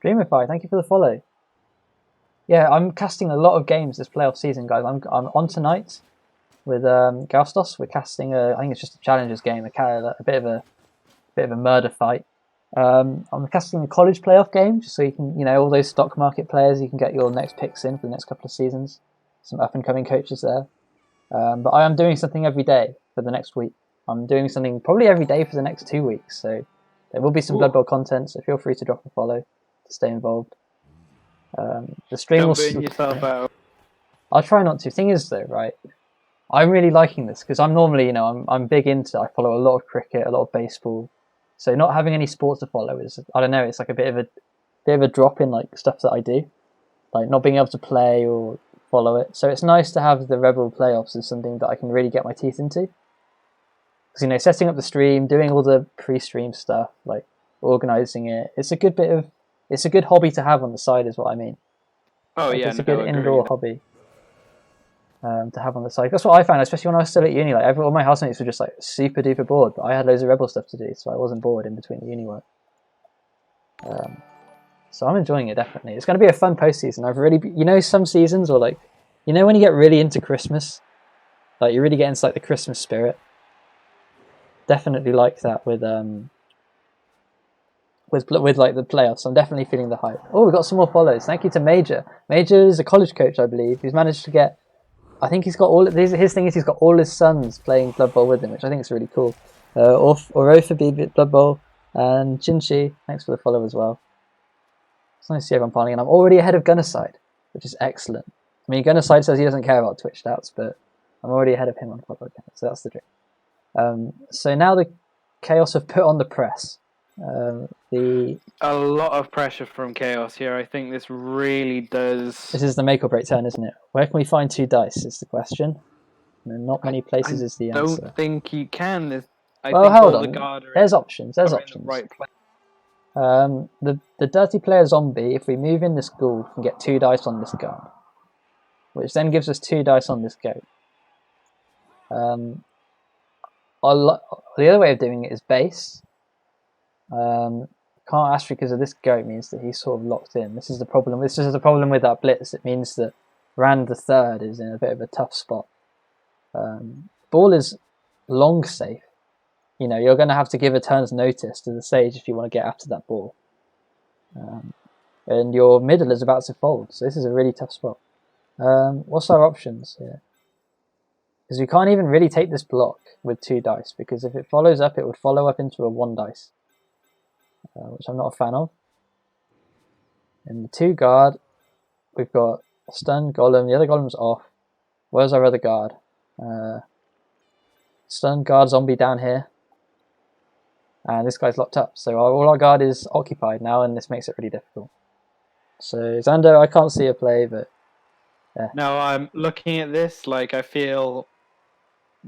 Speaker 1: Dreamify, thank you for the follow. Yeah, I'm casting a lot of games this playoff season, guys. I'm on tonight with Gaustos. We're casting I think it's just a challenges game, a bit of a murder fight. I'm casting a college playoff game, just so you can, all those stock market players, you can get your next picks in for the next couple of seasons. Some up and coming coaches there. But I am doing something every day for the next week. I'm doing something probably every day for the next 2 weeks. So there will be some Blood Bowl content. So feel free to drop a follow to stay involved. The stream will.
Speaker 2: Yourself out.
Speaker 1: I'll try not to. Thing is, though, right? I'm really liking this because I'm normally, I'm big into. I follow a lot of cricket, a lot of baseball. So not having any sports to follow is, I don't know, it's like a bit of a drop in like stuff that I do, like not being able to play or follow it. So it's nice to have the Rebbl playoffs as something that I can really get my teeth into. Because setting up the stream, doing all the pre-stream stuff, like organising it, it's a good hobby to have on the side, is what I mean.
Speaker 2: Oh
Speaker 1: like,
Speaker 2: yeah,
Speaker 1: it's a good indoor hobby to have on the side. That's what I found, especially when I was still at uni. Like all my housemates were just like super duper bored, but I had loads of Rebbl stuff to do, so I wasn't bored in between the uni work. So I'm enjoying it, definitely. It's going to be a fun postseason. I've really, some seasons, or like, when you get really into Christmas, like you really get into like the Christmas spirit. Definitely like that with like the playoffs. I'm definitely feeling the hype. Oh, we've got some more follows. Thank you to Major. Major is a college coach, I believe, who's managed to get. I think he's got his thing is he's got all his sons playing Blood Bowl with him, which I think is really cool. Orofa Blood Bowl, and Chinchi, thanks for the follow as well. It's nice to see everyone piling in. I'm already ahead of Gunnerside, which is excellent. I mean, Gunnerside says he doesn't care about Twitch stats, but I'm already ahead of him on Clockwork Count, so that's the dream. So now the Chaos have put on the press.
Speaker 2: A lot of pressure from Chaos here. I think this really does.
Speaker 1: This is the make or break turn, isn't it? Where can we find 2 dice is the question. And not many places is the answer.
Speaker 2: I don't think you can.
Speaker 1: Well, hold on. There's options. There's options.
Speaker 2: In the right place.
Speaker 1: The Dirty Player Zombie, if we move in this ghoul, can get 2 dice on this guard, which then gives us 2 dice on this goat. The other way of doing it is base. Can't ask because of this goat means that he's sort of locked in. This is the problem. This is the problem with that blitz. It means that Rand the Third is in a bit of a tough spot. Ball is long safe. You know, you're going to have to give a turn's notice to the Sage if you want to get after that ball. And your middle is about to fold, so this is a really tough spot. What's our options here? Because you can't even really take this block with 2 dice, because if it follows up, it would follow up into a 1 dice, which I'm not a fan of. In the 2 guard, we've got a stun golem. The other golem's off. Where's our other guard? Stun guard zombie down here. And this guy's locked up, so all our guard is occupied now, and this makes it really difficult. So Xander, I can't see a play, but yeah.
Speaker 2: No, I'm looking at this. Like, I feel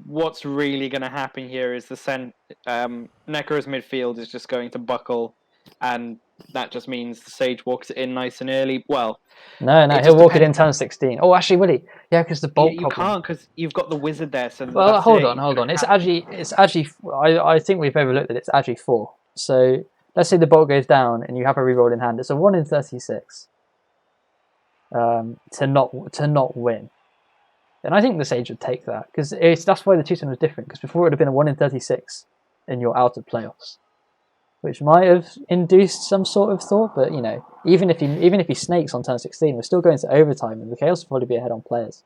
Speaker 2: what's really going to happen here is Necro's midfield is just going to buckle, and that just means the Sage walks it in nice and early. Well,
Speaker 1: no, he'll walk it in turn 16. Oh, actually, will he? Yeah, because the bolt.
Speaker 2: You can't, because you've got the wizard there. So
Speaker 1: well, hold on. It's actually. I think we've overlooked it. It's actually 4. So let's say the bolt goes down and you have a reroll in hand. It's a 1 in 36. To not win. And I think the Sage would take that, because that's why the 2-turn was different. Because before it would have been a 1 in 36, and you're out of playoffs, which might have induced some sort of thought. But you know, even if he snakes on turn 16, we're still going to overtime, and the Chaos will probably be ahead on players.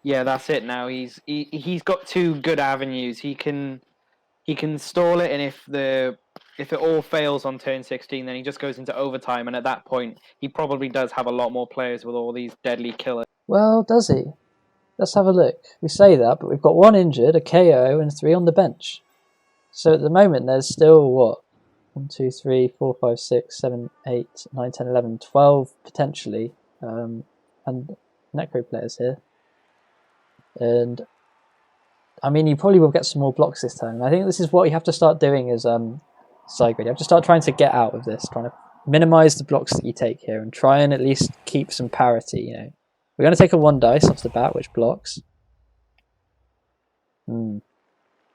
Speaker 2: Yeah, that's it. Now he's got 2 good avenues. He can stall it, and if it all fails on turn 16, then he just goes into overtime, and at that point, he probably does have a lot more players with all these deadly killers.
Speaker 1: Well, does he? Let's have a look. We say that, but we've got 1 injured, a KO, and 3 on the bench. So at the moment, there's still, what? 1, 2, 3, 4, 5, 6, 7, 8, 9, 10, 11, 12, potentially, and Necro players here. And, I mean, you probably will get some more blocks this time. I think this is what you have to start doing as Cygrade. You have to start trying to get out of this, trying to minimise the blocks that you take here, and try and at least keep some parity, you know. We're going to take a 1 dice off the bat, which blocks. And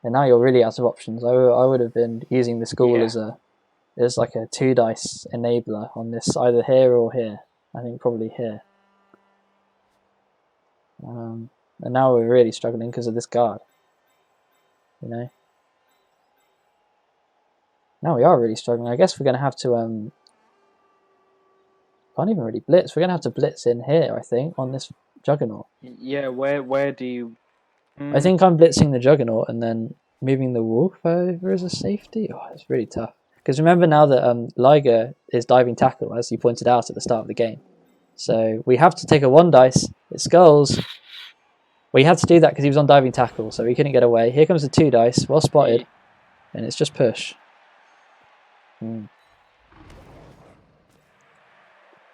Speaker 1: now you're really out of options. I would have been using this ghoul as like a 2 dice enabler on this, either here or here. I think probably here. And now we're really struggling because of this guard. You know. Now we are really struggling. I guess we're going to have to can't even really blitz. We're going to have to blitz in here, I think, on this Juggernaut.
Speaker 2: Yeah, where do you...
Speaker 1: I think I'm blitzing the Juggernaut and then moving the Wolf over as a safety. Oh, it's really tough. Because remember now that Liger is diving tackle, as you pointed out at the start of the game. So we have to take a 1 dice. It skulls. We had to do that because he was on diving tackle, so he couldn't get away. Here comes the 2 dice. Well spotted. And it's just push.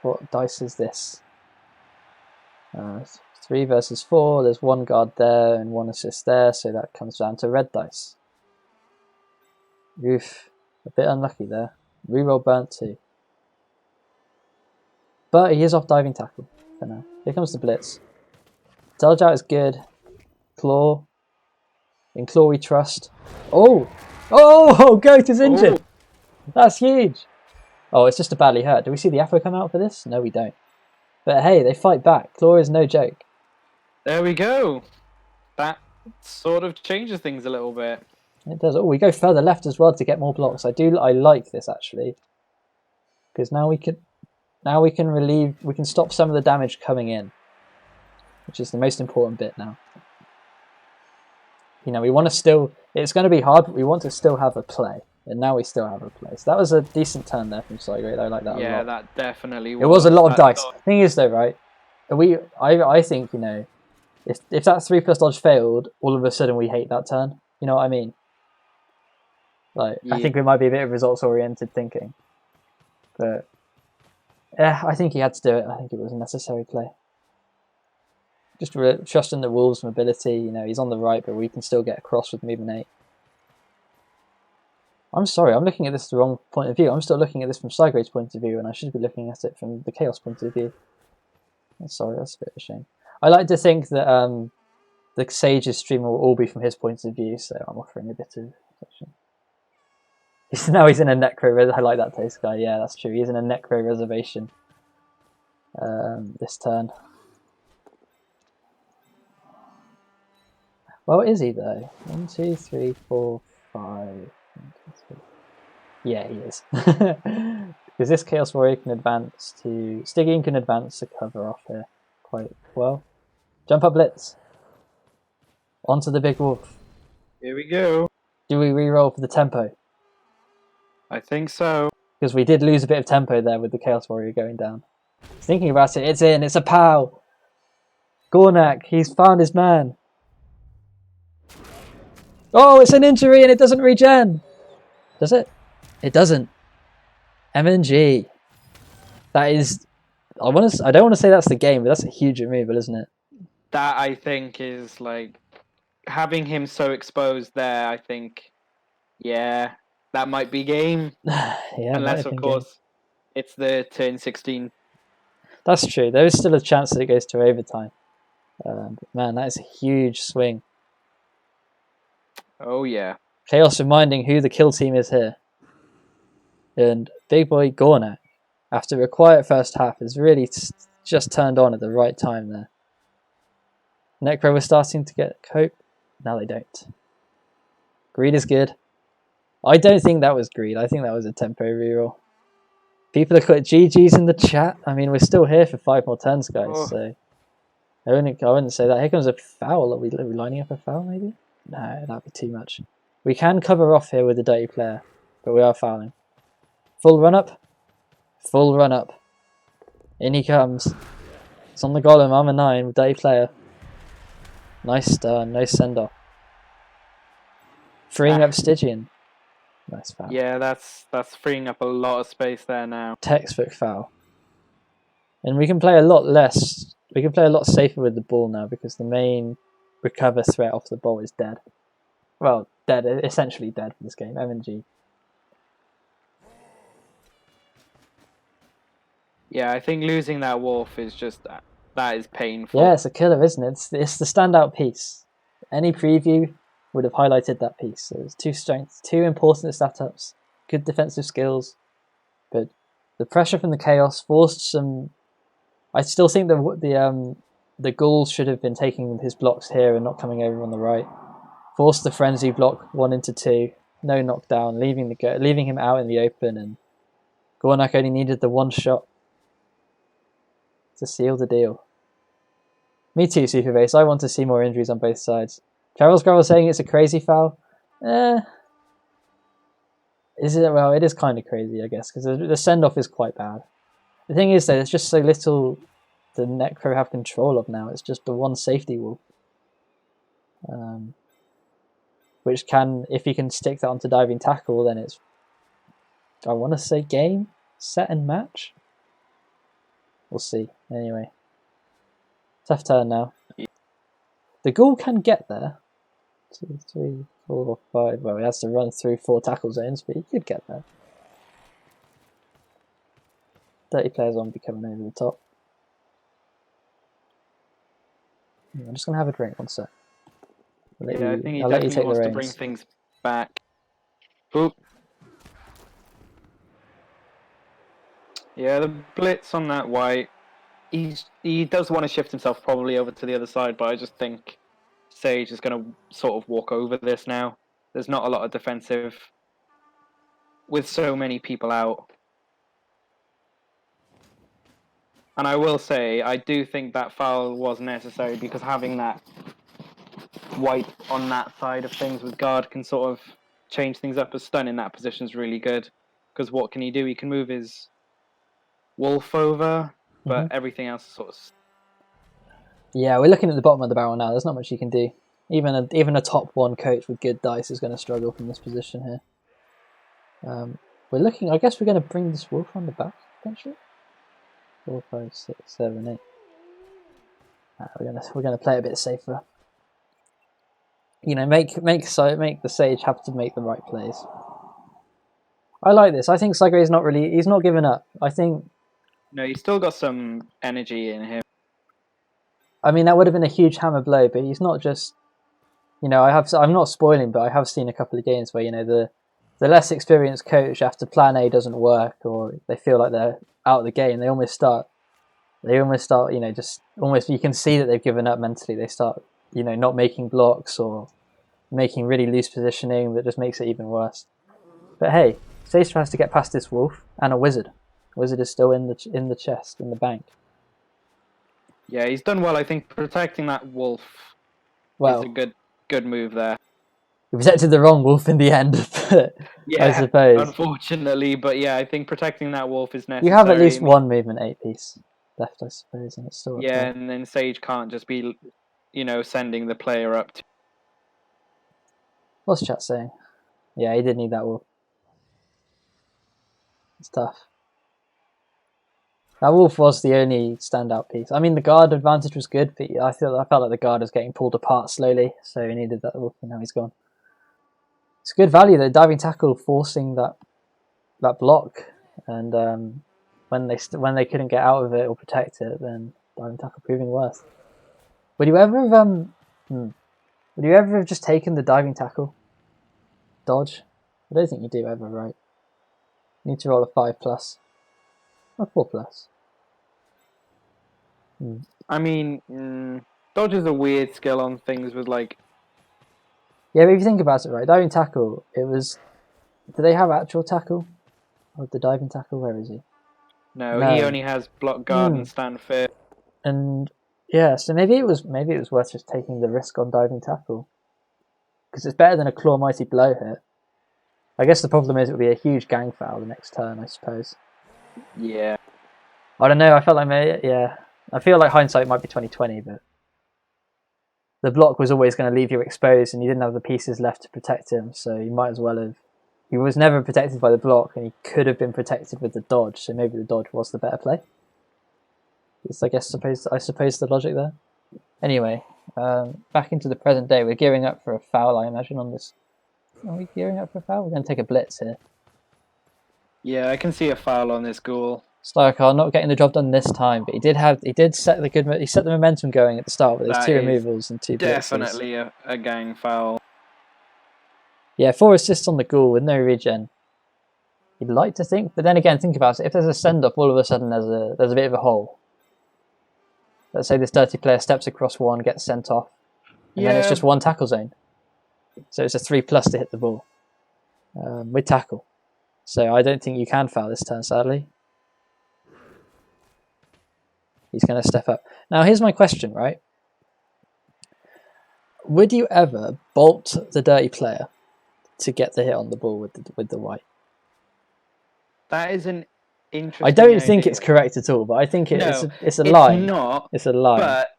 Speaker 1: What dice is this? 3 versus 4. There's 1 guard there and 1 assist there, so that comes down to red dice. Oof, a bit unlucky there. Reroll burnt 2. But he is off diving tackle for now. Here comes the blitz. Dodge out is good. Claw. In Claw we trust. Oh! Oh! Goat is injured! Oh. That's huge! Oh, it's just a badly hurt. Do we see the Afro come out for this? No, we don't. But hey, they fight back. Claw is no joke.
Speaker 2: There we go. That sort of changes things a little bit.
Speaker 1: It does. Oh, we go further left as well to get more blocks. I like this actually, because now we can stop some of the damage coming in, which is the most important bit now. You know, we want to still. It's going to be hard, but we want to still have a play. And now we still have a play. So that was a decent turn there from Cygrade. I like that a lot.
Speaker 2: Yeah, that definitely was.
Speaker 1: It was a lot of dice. Thing is though, right? I think, you know, If that 3+ dodge failed, all of a sudden we hate that turn. You know what I mean? Like,
Speaker 2: Yeah.
Speaker 1: I think it might be a bit of results-oriented thinking. But, yeah, I think he had to do it. I think it was a necessary play. Just trusting the Wolves' mobility. You know, he's on the right, but we can still get across with movement 8. I'm sorry, I'm looking at this the wrong point of view. I'm still looking at this from Cygrade's point of view, and I should be looking at it from the Chaos point of view. I'm sorry, that's a bit of a shame. I like to think that the Sage's stream will all be from his point of view, so I'm offering a bit of affection. Now he's in a Necro. I like that taste guy. Yeah, that's true. He's in a Necro reservation this turn. Well, is he though? 1, 2, 3, 4, 5. 1, 2, 3. Yeah, he is. Because this Chaos Warrior can advance to... Stygian can advance to cover off here quite well. Jump up Blitz. Onto the big wolf.
Speaker 2: Here we go.
Speaker 1: Do we reroll for the tempo?
Speaker 2: I think so.
Speaker 1: Because we did lose a bit of tempo there with the Chaos Warrior going down. Thinking about it, it's in. It's a POW. Gornak, he's found his man. Oh, it's an injury and it doesn't regen. Does it? It doesn't. MNG. That is... I don't want to say that's the game, but that's a huge removal, isn't it?
Speaker 2: That, I think, is like... Having him so exposed there, I think... Yeah, that might be game.
Speaker 1: Yeah,
Speaker 2: unless, of course, it's the turn 16.
Speaker 1: That's true. There is still a chance that it goes to overtime. But man, that is a huge swing.
Speaker 2: Oh, yeah.
Speaker 1: Chaos reminding who the kill team is here. And big boy Gornak, after a quiet first half, has really just turned on at the right time there. Necro was starting to get cope. Now they don't. Greed is good. I don't think that was greed. I think that was a tempo reroll. People are quite GG's in the chat. I mean, we're still here for 5 more turns, guys. Oh. So I wouldn't say that. Here comes a foul. Are we lining up a foul, maybe? No, that'd be too much. We can cover off here with the dirty player, but we are fouling. Full run up. Full run up. In he comes. It's on the golem. Armor 9 with dirty player. Nice stun. No send off. Freeing up Stygian. Nice foul.
Speaker 2: Yeah, that's freeing up a lot of space there now.
Speaker 1: Textbook foul. And we can play a lot less. We can play a lot safer with the ball now because the main recover threat off the ball is dead. Well, dead. Essentially dead for this game. MNG.
Speaker 2: Yeah, I think losing that wolf is just... That is painful.
Speaker 1: Yeah, it's a killer, isn't it? It's the standout piece. Any preview would have highlighted that piece. So it's 2 strengths, 2 important stat ups, good defensive skills, but the pressure from the Chaos forced some... I still think the Ghouls should have been taking his blocks here and not coming over on the right. Forced the Frenzy block 1 into 2, no knockdown, leaving him out in the open, and Gornak only needed the 1 shot to seal the deal. Me too, Superbase. I want to see more injuries on both sides. Carol's Gravel saying it's a crazy foul. Is it? Well, it is kind of crazy, I guess, because the send-off is quite bad. The thing is, though, there's just so little the Necro have control of now. It's just the 1 safety wall. Which can, if he can stick that onto diving tackle, then it's, I want to say game, set and match. We'll see. Anyway. Tough turn now. The Ghoul can get there. 2, 3, 4, 5. Well, he has to run through 4 tackle zones, but he could get there. Dirty players won't be coming over the top. I'm just going to have a drink, 1 sec.
Speaker 2: I think he definitely wants to bring things back. Oop. Yeah, the blitz on that white. He does want to shift himself probably over to the other side, but I just think Sage is going to sort of walk over this now. There's not a lot of defensive with so many people out. And I will say, I do think that foul was necessary because having that white on that side of things with guard can sort of change things up. A stun in that position is really good because what can he do? He can move his wolf over, but everything else is sort of...
Speaker 1: Yeah, we're looking at the bottom of the barrel now. There's not much you can do. Even a top 1 coach with good dice is going to struggle from this position here. We're looking. I guess we're going to bring this wolf on the back potentially. 4, 5, 6, 7, 8. We're gonna play a bit safer. You know, make the Sage have to make the right plays. I like this. I think Cygrade's not really. He's not giving up. I think.
Speaker 2: No, he's still got some energy in him.
Speaker 1: I mean, that would have been a huge hammer blow, but he's not just. You know, I'm not spoiling, but I have seen a couple of games where, you know, the less experienced coach, after plan A doesn't work or they feel like they're out of the game, they almost start, you know, just almost, you can see that they've given up mentally. They start, you know, not making blocks or making really loose positioning that just makes it even worse. But hey, Sage has to get past this wolf and a wizard. Wizard is still in the chest, in the bank.
Speaker 2: Yeah, he's done well. I think protecting that wolf is a good move there.
Speaker 1: He protected the wrong wolf in the end,
Speaker 2: yeah,
Speaker 1: I suppose.
Speaker 2: Unfortunately, but yeah, I think protecting that wolf is necessary.
Speaker 1: You have at least one movement 8 piece left, I suppose, and it's still
Speaker 2: yeah, and then Sage can't just be, you know, sending the player up to...
Speaker 1: What's chat saying? Yeah, he did need that wolf. It's tough. That wolf was the only standout piece. I mean, the guard advantage was good, but I felt like the guard was getting pulled apart slowly, so he needed that wolf, and now he's gone. It's good value though. Diving tackle forcing that block, and when they couldn't get out of it or protect it, then diving tackle proving worse. Would you ever have just taken the diving tackle dodge? I don't think you do ever, right? You need to roll a 5+ or 4+.
Speaker 2: I mean, dodge is a weird skill on things with like...
Speaker 1: Yeah, but if you think about it, right, diving tackle, it was... Do they have actual tackle? Or the diving tackle? Where is he?
Speaker 2: No, he only has block guard and stand firm.
Speaker 1: And yeah, so maybe it was worth just taking the risk on diving tackle. Because it's better than a claw mighty blow hit. I guess the problem is it would be a huge gang foul the next turn, I suppose.
Speaker 2: Yeah.
Speaker 1: I don't know, I felt like I feel like hindsight might be 2020, but the block was always going to leave you exposed and you didn't have the pieces left to protect him, so you might as well have... He was never protected by the block and he could have been protected with the dodge, so maybe the dodge was the better play. It's, I suppose the logic there. Anyway, back into the present day. We're gearing up for a foul, I imagine, on this. Are we gearing up for a foul? We're going to take a blitz here.
Speaker 2: Yeah, I can see a foul on this ghoul.
Speaker 1: Starcar not getting the job done this time, but he did set the momentum going at the start with his 2 removals and 2 blitzes.
Speaker 2: Definitely a gang foul.
Speaker 1: Yeah, 4 assists on the ghoul with no regen. You'd like to think, but then again, think about it. If there's a send-off, all of a sudden there's a bit of a hole. Let's say this dirty player steps across 1, gets sent off, and then it's just 1 tackle zone. So it's a 3+ to hit the ball with tackle. So I don't think you can foul this turn, sadly. He's going to step up. Now, here's my question, right? Would you ever bolt the dirty player to get the hit on the ball with the white?
Speaker 2: That is an interesting
Speaker 1: I don't
Speaker 2: idea.
Speaker 1: think it's correct at all, but I think it's a line.
Speaker 2: It's not.
Speaker 1: It's a line.
Speaker 2: But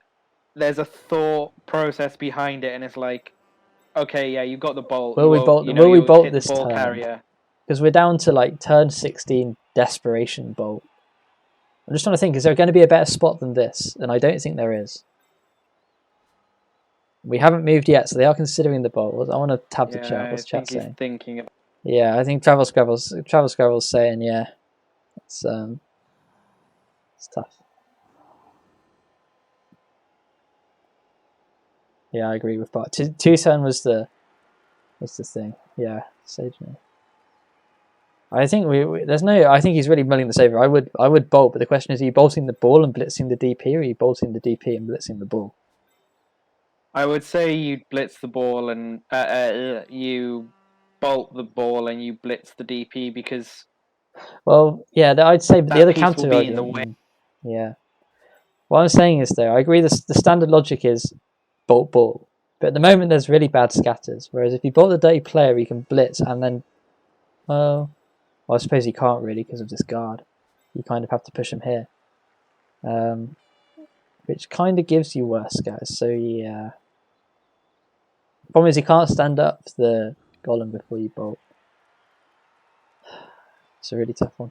Speaker 2: there's a thought process behind it, and it's like, okay, yeah, you've got the bolt.
Speaker 1: Will we bolt this turn?
Speaker 2: Carrier.
Speaker 1: Because we're down to like turn 16 desperation bolt. I'm just trying to think, is there going to be a better spot than this? And I don't think there is. We haven't moved yet, so they are considering the bolt. I want to tab the chat. What's chat saying?
Speaker 2: Thinking of...
Speaker 1: Yeah, I think Travel Scrabble's saying, yeah. It's tough. Yeah, I agree with Bart. Two turn was the thing. Yeah, Sage no. I think I think he's really mulling this over. I would bolt, but the question is, are you bolting the ball and blitzing the DP, or are you bolting the DP and blitzing the ball?
Speaker 2: I would say you blitz the ball and you bolt the ball and you blitz the DP because...
Speaker 1: Well, yeah, I'd say, but the other counter
Speaker 2: will be in the way.
Speaker 1: Yeah. What I'm saying is, though, I agree the standard logic is bolt ball. But at the moment, there's really bad scatters. Whereas if you bolt the dirty player, you can blitz and then... Well, I suppose you can't really because of this guard. You kind of have to push him here. which kind of gives you worse, guys. So yeah. Problem is, you can't stand up the golem before you bolt. It's a really tough one.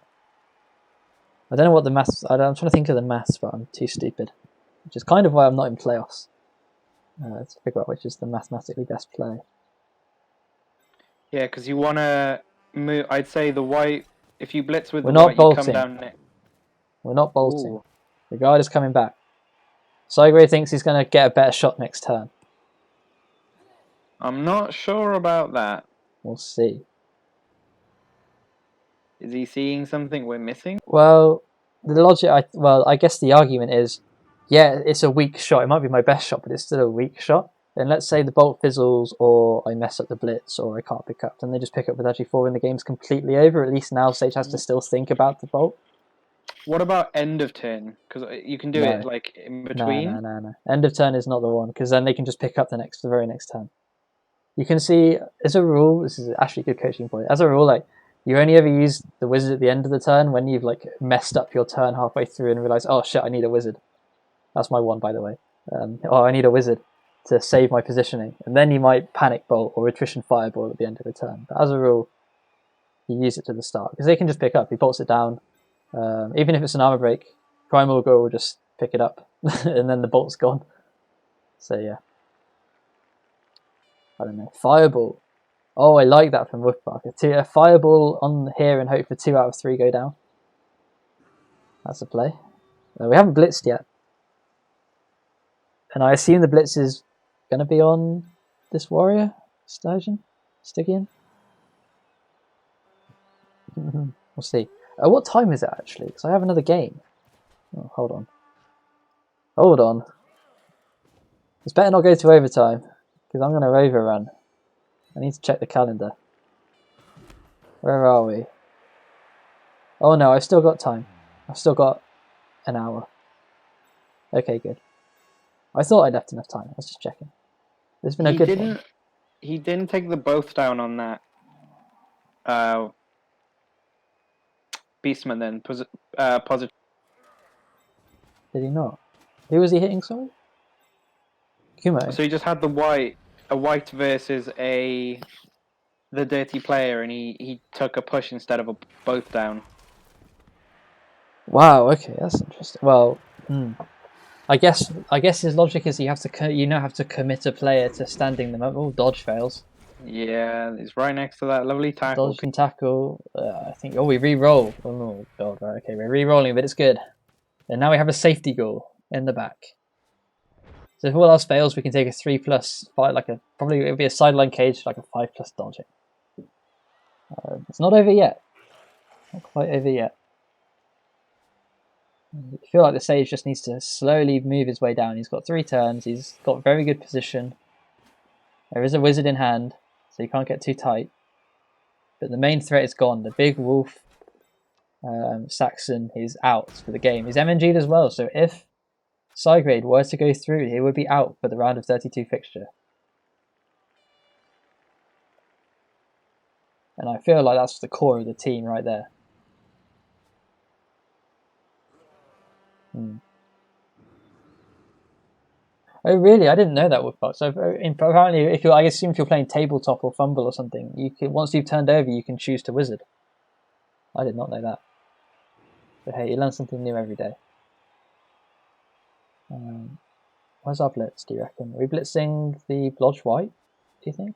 Speaker 1: I don't know what the maths. I'm trying to think of the maths, but I'm too stupid. Which is kind of why I'm not in playoffs. To figure out which is the mathematically best play.
Speaker 2: Yeah, because you want to move. I'd say the white. If you blitz with
Speaker 1: We're
Speaker 2: the
Speaker 1: not
Speaker 2: white, you come
Speaker 1: bolting.
Speaker 2: down.
Speaker 1: We're not bolting.
Speaker 2: Ooh.
Speaker 1: The guard is coming back. Cygrade thinks he's going to get a better shot next turn.
Speaker 2: I'm not sure about that.
Speaker 1: We'll see.
Speaker 2: Is he seeing something we're missing?
Speaker 1: Well, the logic. I guess the argument is, yeah, it's a weak shot. It might be my best shot, but it's still a weak shot. Then let's say the bolt fizzles, or I mess up the blitz, or I can't pick up. Then they just pick up with Agi4 and the game's completely over. At least now Sage has to still think about the bolt.
Speaker 2: What about end of turn? Because you can do it like in between.
Speaker 1: No. End of turn is not the one, because then they can just pick up the very next turn. You can see, as a rule, this is actually a good coaching point. As a rule, like, you only ever use the wizard at the end of the turn when you've like messed up your turn halfway through and realize, oh shit, I need a wizard. That's my one, by the way. I need a wizard to save my positioning, and then you might panic bolt or attrition fireball at the end of the turn. But as a rule, you use it to the start because they can just pick up. He bolts it down, even if it's an armor break. Primal Girl will just pick it up, and then the bolt's gone. So yeah, I don't know. Fireball. Oh, I like that from Woodparker. A fireball on here and hope for 2 out of 3 go down. That's a play. We haven't blitzed yet. And I assume the blitz is going to be on this warrior? Stygian? We'll see. What time is it actually? Because I have another game. Oh, hold on. This better not go to overtime. Because I'm going to overrun. I need to check the calendar. Where are we? Oh no, I've still got time. I've still got an hour. Okay, good. I thought I'd left enough time. I was just checking. There's been a good one.
Speaker 2: He didn't take the both down on that. Beastman then. Positive.
Speaker 1: Did he not? Who was he hitting, sorry? Kumo.
Speaker 2: So he just had a white versus the dirty player, and he took a push instead of a both down.
Speaker 1: Wow. Okay, that's interesting. Well, I guess his logic is you have to commit a player to standing them up. Oh, dodge fails.
Speaker 2: Yeah, he's right next to that lovely tackle.
Speaker 1: Dodge and tackle. I think. Oh, we re-roll. Oh god. Right. Okay, we're re-rolling, but it's good. And now we have a safety goal in the back. So if all else fails, we can take a 3+5, probably it'll be a sideline cage, like a 5+ dodging. It's not over yet. Not quite over yet. I feel like the Sage just needs to slowly move his way down. He's got 3 turns. He's got very good position. There is a wizard in hand, so you can't get too tight. But the main threat is gone. The big wolf Saxon is out for the game. He's MNG'd as well, so if Cygrade were to go through, he would be out for the round of 32 fixture. And I feel like that's the core of the team right there. Oh really? I didn't know that with Buck. So apparently, I assume if you're playing tabletop or fumble or something, you can, once you've turned over, you can choose to wizard. I did not know that. But hey, you learn something new every day. Where's our blitz? Do you reckon? Are we blitzing the blodge white? Do you think?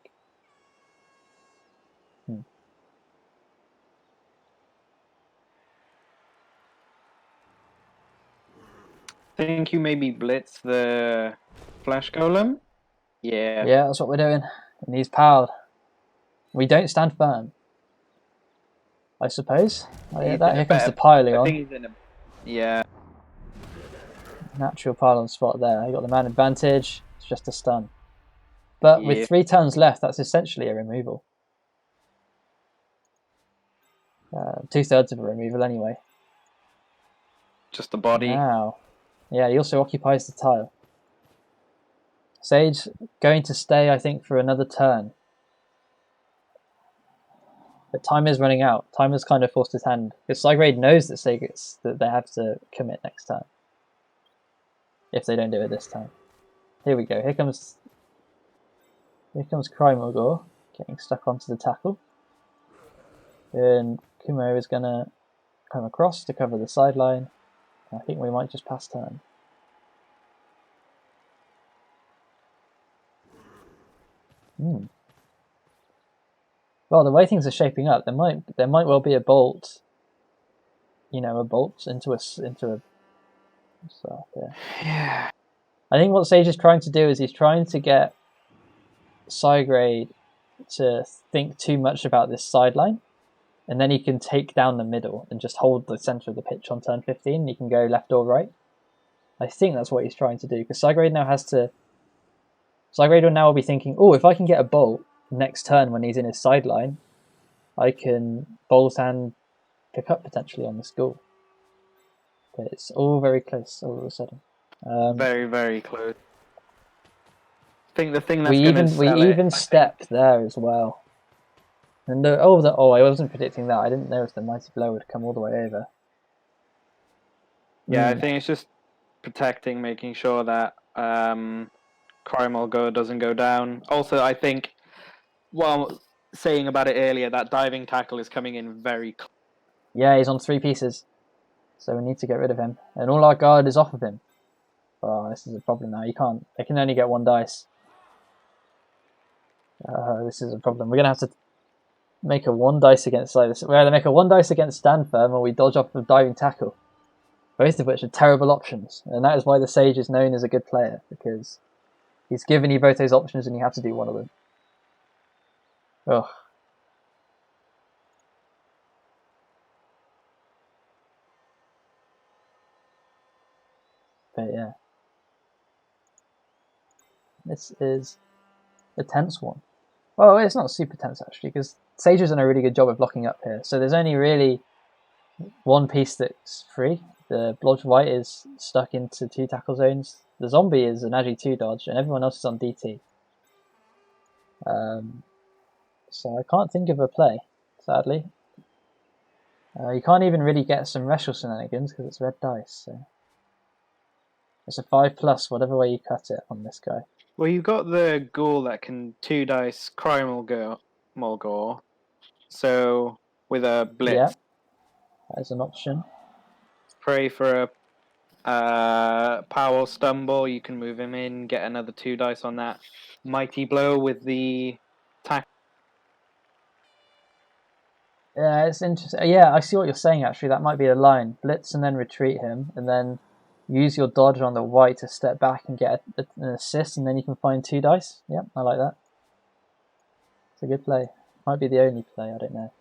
Speaker 2: Think you maybe blitz the flash golem? Yeah.
Speaker 1: Yeah, that's what we're doing. And he's powered. We don't stand firm. I suppose. Here comes the piling on.
Speaker 2: I think he's in a... Yeah.
Speaker 1: Natural pylon spot there. You got the man advantage. It's just a stun. But with 3 turns left, that's essentially a removal. 2/3 of a removal anyway.
Speaker 2: Just the body.
Speaker 1: Now. Yeah, he also occupies the tile. Sage going to stay, I think, for another turn. But time is running out. Time has kind of forced his hand. Because Cygrade knows that they have to commit next turn. if they don't do it this time. Here we go. Here comes Krymogor getting stuck onto the tackle. And Kumo is going to come across to cover the sideline. I think we might just pass turn. Well, the way things are shaping up, there might well be a bolt. You know, a bolt into a. So,
Speaker 2: yeah.
Speaker 1: I think what Sage is trying to do is he's trying to get Cygrade to think too much about this sideline, and then he can take down the middle and just hold the center of the pitch on turn 15. He can go left or right. I think that's what he's trying to do, because Cygrade will now be thinking, oh, if I can get a bolt next turn when he's in his sideline, I can bolt and pick up potentially on this goal. But it's all very close all of a sudden.
Speaker 2: Very, very close. I think the thing that's
Speaker 1: we even stepped there as well. And I wasn't predicting that. I didn't know if the mighty blow would come all the way over.
Speaker 2: Yeah, I think it's just protecting, making sure that Krymogor doesn't go down. Also, I think, saying about it earlier, that diving tackle is coming in very close.
Speaker 1: Yeah, he's on 3 pieces. So we need to get rid of him. And all our guard is off of him. Oh, this is a problem now. You can't. They can only get 1 dice. This is a problem. We're going to have to make a 1 dice against this. We either make a 1 dice against stand firm or we dodge off of diving tackle. Both of which are terrible options. And that is why the Sage is known as a good player. Because he's given you both those options and you have to do one of them. Ugh. But yeah. This is a tense one. Well, it's not super tense actually, because Sage has done a really good job of blocking up here. So there's only really 1 piece that's free. The Blodge White is stuck into 2 tackle zones. The zombie is an Agi 2 dodge, and everyone else is on DT. So I can't think of a play, sadly. You can't even really get some Rebbl shenanigans because it's red dice. So it's a 5+, whatever way you cut it on this guy.
Speaker 2: Well, you've got the ghoul that can 2 dice Krymogor. So with a blitz,
Speaker 1: Yeah, that is an option.
Speaker 2: pray for a power stumble. You can move him in, get another 2 dice on that mighty blow with the tackle.
Speaker 1: Yeah, it's interesting. Yeah, I see what you're saying, actually. That might be a line. Blitz and then retreat him, and then use your dodge on the white to step back and get an assist, and then you can find 2 dice. Yep, I like that. It's a good play. Might be the only play, I don't know.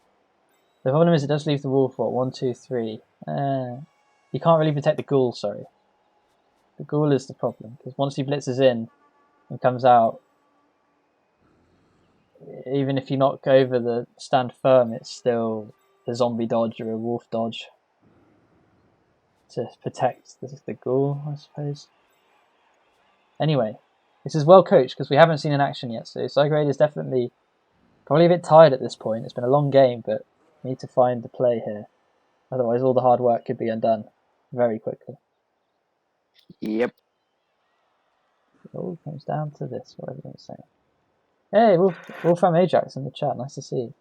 Speaker 1: The problem is it does leave the wolf, 1, 2, 3. You can't really protect the ghoul, sorry. The ghoul is the problem, because once he blitzes in and comes out, even if you knock over the stand firm, it's still a zombie dodge or a wolf dodge to protect the ghoul, I suppose. Anyway, this is well coached because we haven't seen an action yet, so Cygrade is definitely probably a bit tired at this point. It's been a long game, but we need to find the play here. Otherwise, all the hard work could be undone very quickly.
Speaker 2: Yep.
Speaker 1: It all comes down to this, what everyone's saying. Hey, Wolfram Ajax in the chat. Nice to see you.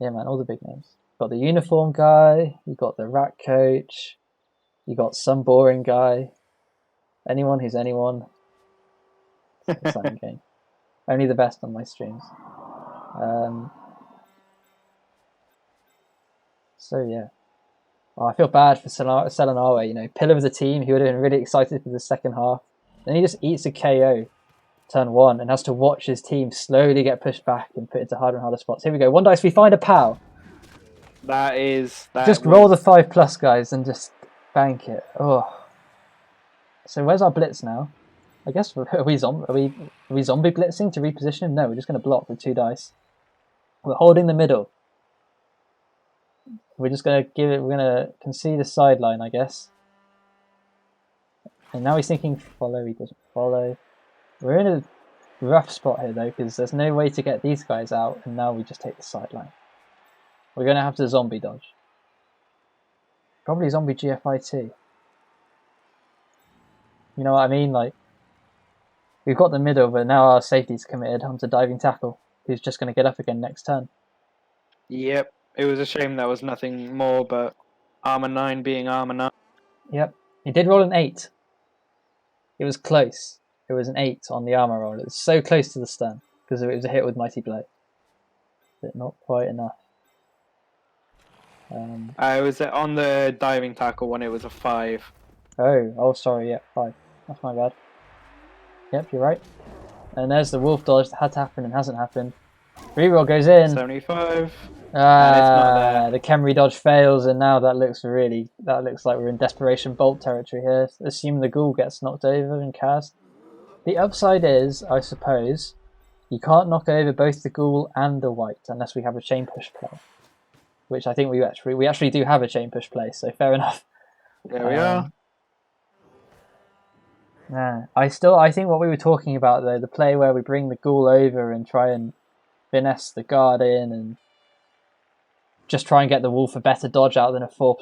Speaker 1: Yeah, man, all the big names. Got the uniform guy. You got the rat coach. You got some boring guy. Anyone who's anyone. It's an exciting game. Only the best on my streams. So yeah. Oh, I feel bad for Selanawe, you know, pillar of the team. He would have been really excited for the second half. Then he just eats a KO turn 1 and has to watch his team slowly get pushed back and put into harder and harder spots. Here we go. 1 dice. We find a POW. Roll the 5+, guys, and just bank it. Oh. So where's our blitz now? I guess are we zombie blitzing to reposition him? No, we're just going to block with 2 dice. We're holding the middle. We're just going to we're going to concede a sideline, I guess. And now he's thinking follow, he doesn't follow. We're in a rough spot here though, because there's no way to get these guys out, and now we just take the sideline. We're going to have to zombie dodge. Probably zombie GFI too. You know what I mean? Like, we've got the middle, but now our safety's committed onto diving tackle, who's just going to get up again next turn.
Speaker 2: Yep. It was a shame there was nothing more but armor 9 being armor 9.
Speaker 1: Yep. He did roll an 8. It was close. It was an 8 on the armor roll. It was so close to the stun because it was a hit with Mighty Blow. But not quite enough.
Speaker 2: I was on the diving tackle when it was a 5.
Speaker 1: Oh, sorry, yeah, 5. That's my bad. Yep, you're right. And there's the wolf dodge that had to happen and hasn't happened. Reroll goes in.
Speaker 2: 75. And it's not there.
Speaker 1: The Khemri dodge fails, and now that looks like we're in Desperation Bolt territory here. Assuming the ghoul gets knocked over and cast. The upside is, I suppose, you can't knock over both the ghoul and the white unless we have a chain push play. Which I think we actually do have a chain push play, so fair enough.
Speaker 2: There we are.
Speaker 1: Yeah, I think what we were talking about though, the play where we bring the ghoul over and try and finesse the guard in and just try and get the wolf a better dodge out than a 4+.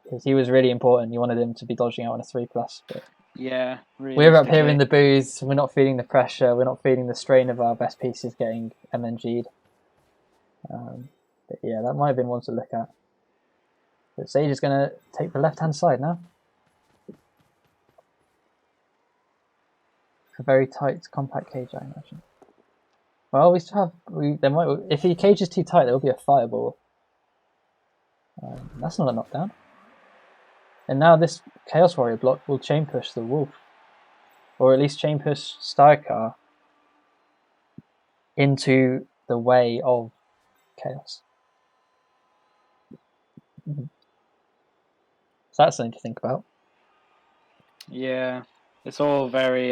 Speaker 1: Because he was really important. You wanted him to be dodging out on a 3+. But
Speaker 2: yeah,
Speaker 1: we're up here in the booth. We're not feeling the pressure. We're not feeling the strain of our best pieces getting MNG'd. But yeah, that might have been one to look at. But Sage is going to take the left-hand side now. A very tight, compact cage, I imagine. Well, we still have. If the cage is too tight, there will be a fireball. That's not a knockdown. And now this Chaos Warrior block will chain push the wolf, or at least chain push Starcar into the way of Chaos. So that's something to think about.
Speaker 2: Yeah, it's all very.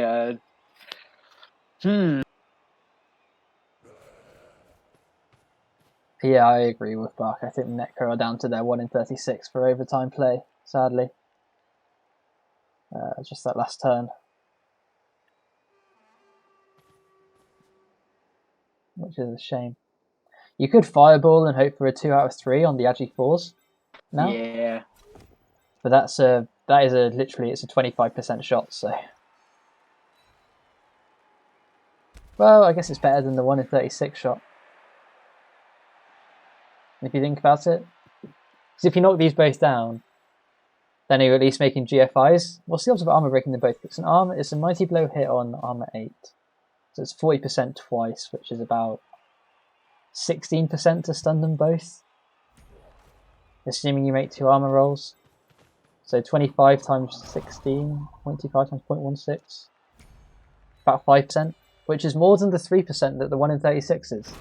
Speaker 1: Yeah, I agree with Bark. I think Necro are down to their 1 in 36 for overtime play, sadly. Just that last turn. Which is a shame. You could Fireball and hope for a 2 out of 3 on the Agi 4s now.
Speaker 2: Yeah.
Speaker 1: But literally it's a 25% shot, so. Well, I guess it's better than the 1 in 36 shot. If you think about it. Because if you knock these both down, then you're at least making GFIs. What's the odds of armor breaking them both? It's a Mighty Blow hit on armor 8. So it's 40% twice, which is about 16% to stun them both. Assuming you make 2 armor rolls. So 25 times 16, 25 times 0.16. About 5%, which is more than the 3% that the 1 in 36 is.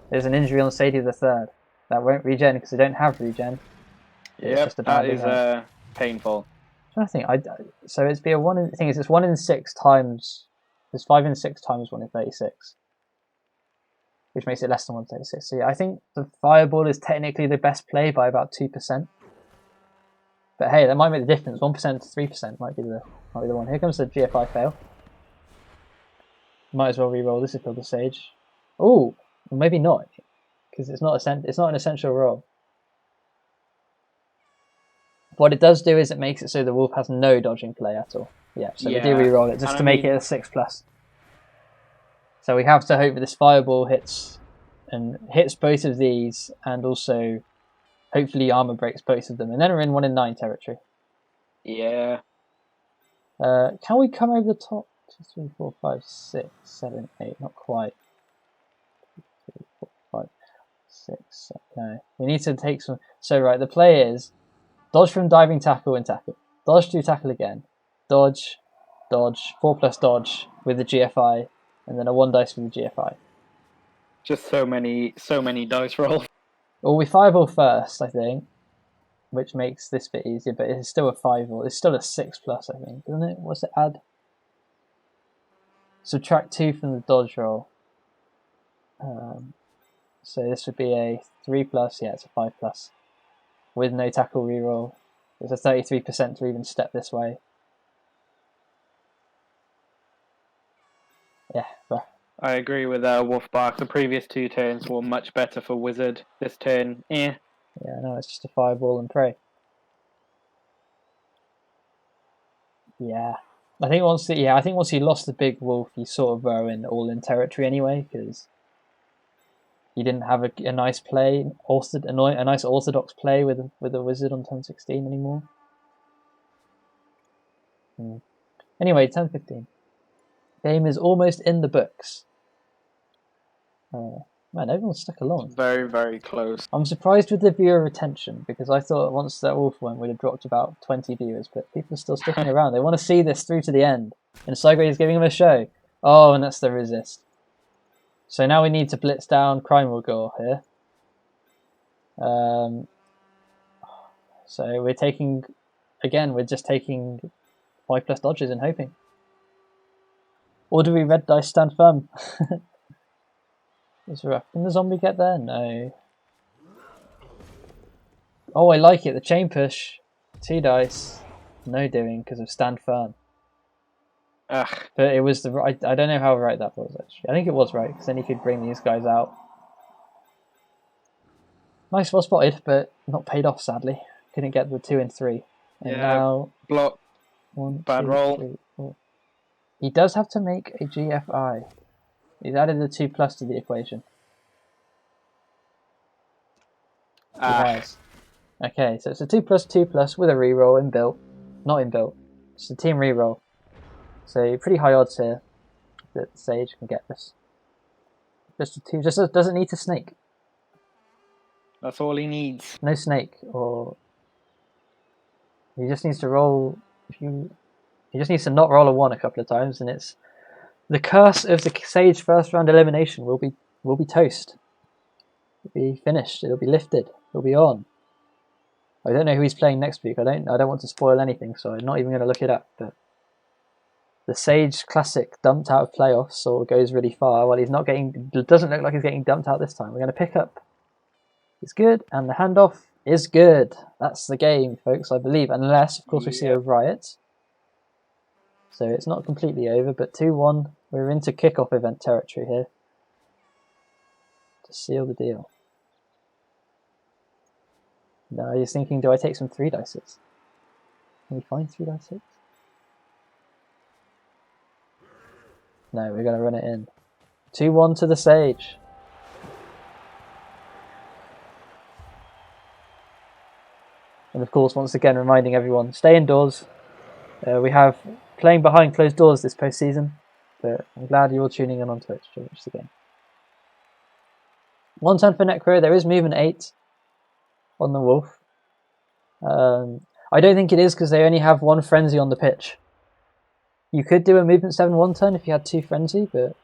Speaker 1: There's an injury on Sadie the Third. That won't regen because they don't have regen.
Speaker 2: Yep, that is painful.
Speaker 1: I think so. It's be a 1 in. The thing is, it's 1 in 6 times. It's 5 in 6 times 1 in 36, which makes it less than 1 in 36. So yeah, I think the Fireball is technically the best play by about 2%. But hey, that might make the difference. 1% to 3% might be the one. Here comes the GFI fail. Might as well re-roll this if you're the Sage. Oh, well, maybe not, because it's not an essential roll. What it does do is it makes it so the wolf has no dodging play at all. Yeah, so we do re-roll it just to make it a 6+. So we have to hope that this Fireball hits both of these, and also hopefully armor breaks both of them, and then we're in 1 in 9 territory.
Speaker 2: Yeah.
Speaker 1: Can we come over the top? 2, 3, 4, 5, 6, 7, 8. Not quite. 2, 3, 4, 5, 6. No, we need to take some. So right, the play is dodge from diving tackle and tackle. Dodge to tackle again. Dodge, 4+ dodge with the GFI, and then a 1 dice with the GFI.
Speaker 2: Just so many dice rolls.
Speaker 1: Well, we Fireball first, I think, which makes this bit easier, but it's still a 5, or it's still a 6+, I think, doesn't it? What's it add? Subtract 2 from the dodge roll. So this would be a 3+, yeah, it's a 5+. With no tackle reroll. There's a 33% to even step this way. Yeah, but
Speaker 2: I agree with Wolfbark. The previous 2 turns were much better for Wizard. This turn,
Speaker 1: Yeah, no, it's just a Fireball and pray. Yeah. I think once he lost the big wolf, he sort of were in all in territory anyway, because he didn't have a nice play, a nice orthodox play with a wizard on turn 16 anymore. Anyway, turn 15. Game is almost in the books. Man, everyone's stuck along.
Speaker 2: Very, very close.
Speaker 1: I'm surprised with the viewer retention, because I thought once that wolf went, we'd have dropped about 20 viewers, but people are still sticking around. They want to see this through to the end, and Cygrade is giving them a show. Oh, and that's the resist. So now we need to blitz down Crime Will Gore here. So we're taking, again, we're just taking 5+ dodges and hoping. Or do we red dice stand firm? It's rough. Can the zombie get there? No. Oh, I like it. The chain push. 2 dice. No doing because of stand firm.
Speaker 2: Ugh.
Speaker 1: But it was the right. I don't know how right that was actually. I think it was right because then he could bring these guys out. Nice, well spotted, but not paid off sadly. Couldn't get the 2 and 3. And now
Speaker 2: block.
Speaker 1: 1,
Speaker 2: Bad
Speaker 1: 2,
Speaker 2: roll.
Speaker 1: 3, 4. He does have to make a GFI. He's added the 2+ to the equation. He has. Okay, so it's a 2+2+ with a reroll inbuilt. Not inbuilt. It's a team reroll. So pretty high odds here that Sage can get this. Just a 2, just doesn't need to snake.
Speaker 2: That's all he needs.
Speaker 1: No snake, or he just needs to roll. He just needs to not roll a 1 a couple of times, and it's the curse of the Sage first round elimination will be toast. It'll be finished. It'll be lifted. It'll be on. I don't know who he's playing next week. I don't want to spoil anything, so I'm not even going to look it up. But the Sage Classic dumped out of playoffs or goes really far. Well, he's not getting. It doesn't look like he's getting dumped out this time. We're going to pick up. It's good, and the handoff is good. That's the game, folks. I believe, unless of course we see a riot. So it's not completely over, but 2-1. We're into kickoff event territory here to seal the deal. No, he's thinking, do I take some 3 dices? Can we find 3 dices? No, we're going to run it in. 2-1 to the Sage. And of course, once again, reminding everyone, stay indoors. We have playing behind closed doors this postseason, but I'm glad you're all tuning in on Twitch to watch the game. 1 turn for Necro. There is movement 8 on the wolf. I don't think it is because they only have 1 frenzy on the pitch. You could do a movement 7 1 turn if you had 2 frenzy, but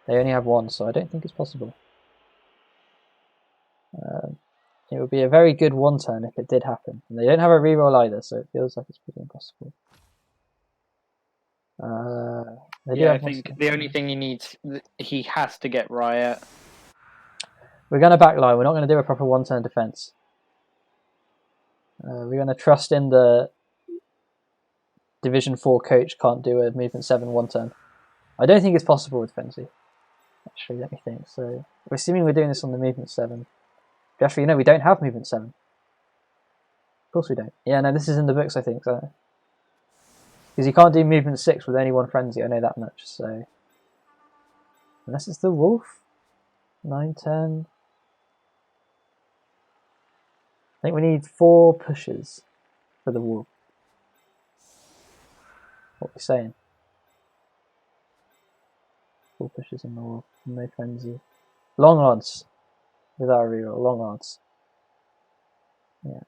Speaker 1: they only have 1, so I don't think it's possible. It would be a very good 1 turn if it did happen. And they don't have a reroll either, so it feels like it's pretty impossible.
Speaker 2: I think the only thing he has to get Riot.
Speaker 1: We're going to backline. We're not going to do a proper 1 turn defense. We're going to trust in the Division 4 coach can't do a movement 7 1 turn. I don't think it's possible with frenzy. Actually, let me think. So we're assuming we're doing this on the movement 7. Actually, no, we don't have movement 7. Of course we don't. Yeah, no, this is in the books, I think. So. Because you can't do movement 6 with only 1 frenzy, I know that much. So unless it's the wolf. 9, 10. I think we need 4 pushes for the wolf. What are we saying? 4 pushes on the wolf. No frenzy. Long odds. Without a reroll. Long odds. Yeah.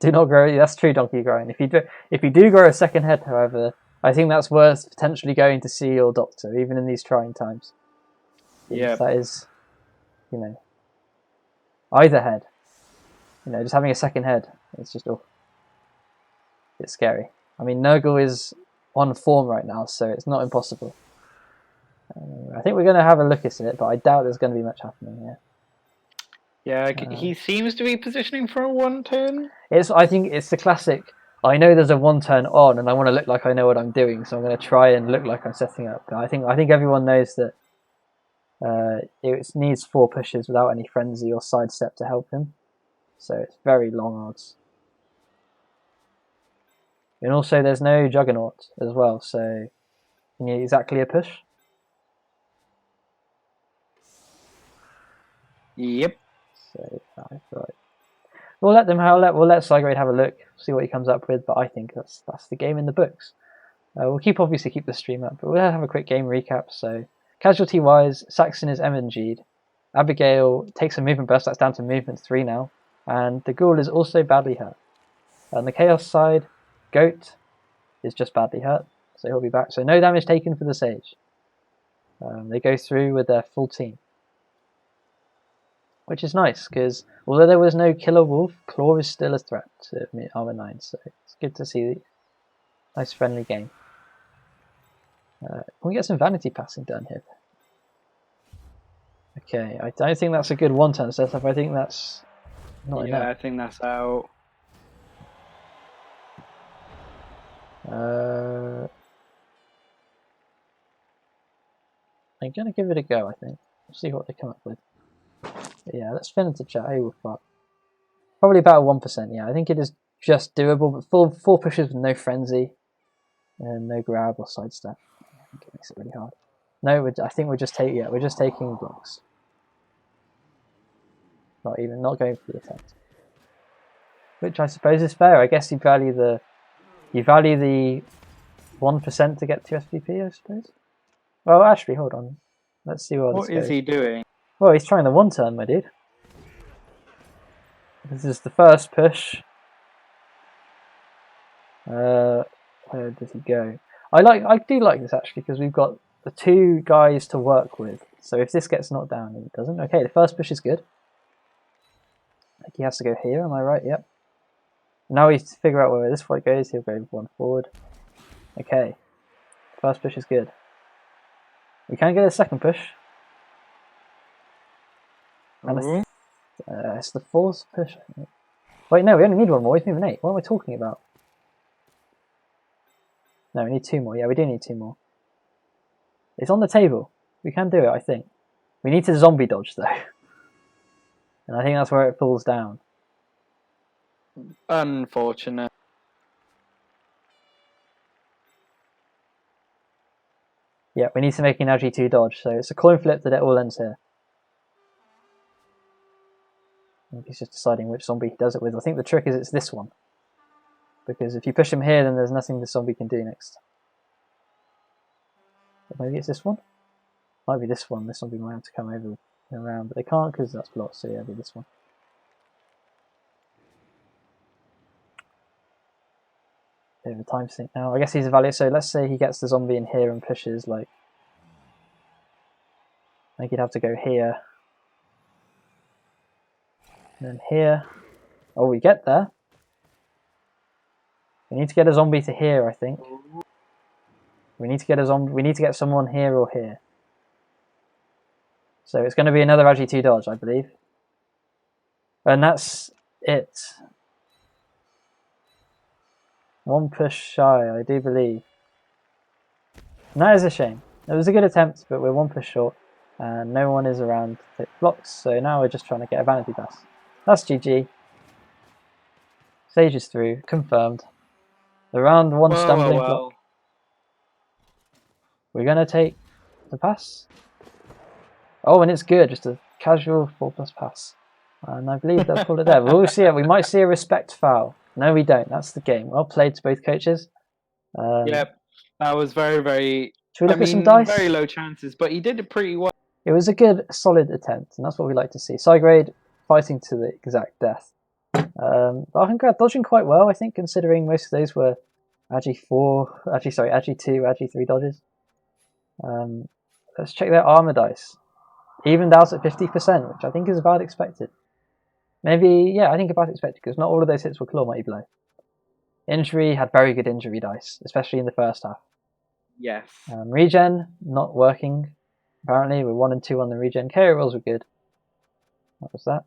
Speaker 1: Do not grow. That's true, donkey growing. If you do grow a second head, however, I think that's worth potentially going to see your doctor, even in these trying times. Yeah, that is, either head. Just having a second head, it's just it's scary. I mean, Nurgle is on form right now, so it's not impossible. I think we're going to have a look at it, but I doubt there's going to be much happening here.
Speaker 2: Yeah, he seems to be positioning for a 1 turn.
Speaker 1: I think it's the classic. I know there's a 1 turn on, and I want to look like I know what I'm doing, so I'm going to try and look like I'm setting up. But I think everyone knows that it needs 4 pushes without any frenzy or sidestep to help him. so it's very long odds. And also there's no Juggernaut as well, so you need exactly a push.
Speaker 2: Yep.
Speaker 1: So 5, right. We'll let Cygrade have a look, see what he comes up with, but I think that's the game in the books. We'll obviously keep the stream up, but we'll have a quick game recap. So casualty wise, Saxon is MNG'd. Abigail takes a movement burst, that's down to movement 3 now, and the Ghoul is also badly hurt. On the Chaos side, Goat is just badly hurt, so he'll be back. So no damage taken for the Sage. They go through with their full team, which is nice, because although there was no Killer Wolf, Claw is still a threat to Armor 9, so it's good to see the nice friendly game. Can we get some vanity passing done here? Okay, I don't think that's a good one-turn setup. I think that's not enough.
Speaker 2: Yeah, I think that's out.
Speaker 1: I'm going to give it a go, I think. We'll see what they come up with. But yeah, let's spin into chat. Hey, we'll fuck. Probably about 1%, yeah. I think it is just doable, but full pushes with no frenzy and no grab or sidestep. I think it makes it really hard. No, I think we're just taking blocks. Not going for the attempt. Which I suppose is fair. I guess you value the 1% to get 2 SVP, I suppose. Well, actually, hold on. Let's see
Speaker 2: what is he doing.
Speaker 1: Well, he's trying the 1-turn, my dude. This is the first push. Where does he go? I do like this actually, because we've got the 2 guys to work with. So if this gets knocked down and it doesn't, okay, the first push is good. I think he has to go here, am I right? Yep. Now we have to figure out where this fight goes. He'll go 1 forward. Okay. First push is good. We can get a second push. And it's the 4th push, I think. Wait, no, we only need 1 more. He's moving 8. What am I talking about? No, we need 2 more. Yeah, we do need 2 more. It's on the table. We can do it, I think. We need to zombie dodge, though. And I think that's where it falls down.
Speaker 2: Unfortunate.
Speaker 1: Yeah, we need to make an AG2 dodge, so it's a coin flip that it all ends here. I think he's just deciding which zombie he does it with. I think the trick is it's this one. Because if you push him here, then there's nothing the zombie can do next. But maybe it's this one? Might be this one. This zombie might have to come over and around, but they can't because that's blocked, so yeah, it'll be this one. Bit of a time sink now. I guess he's a value, so let's say he gets the zombie in here and pushes, like... I think he'd have to go here. And then here. Oh, we get there. We need to get a zombie to here, I think. We need to get a zombie. We need to get someone here or here. So it's going to be another AG2 dodge, I believe. And that's it. 1 push shy, I do believe. And that is a shame. It was a good attempt, but we're 1 push short. And no one is around to take blocks, so now we're just trying to get a vanity pass. That's GG. Sage is through, confirmed. The round 1 stumbling block. We're going to take the pass. Oh, and it's good, just a casual 4+ pass. And I believe they'll call it there. We'll see it. We might see a respect foul. No, we don't. That's the game. Well played to both coaches.
Speaker 2: Yep, that was very, very...
Speaker 1: Should we look at some dice?
Speaker 2: Very low chances, but he did it pretty well.
Speaker 1: It was a good, solid attempt, and that's what we like to see. Cygrade fighting to the exact death. But I think dodging quite well, I think, considering most of those were AG2, AG3 dodges. Let's check their armor dice. Evened out at 50%, which I think is about expected. Maybe, yeah, I think about expected, because not all of those hits were Claw Mighty Blow. Injury had very good injury dice, especially in the first half.
Speaker 2: Yes.
Speaker 1: Regen, not working. Apparently, we're 1 and 2 on the regen. KO rolls were good. What was that?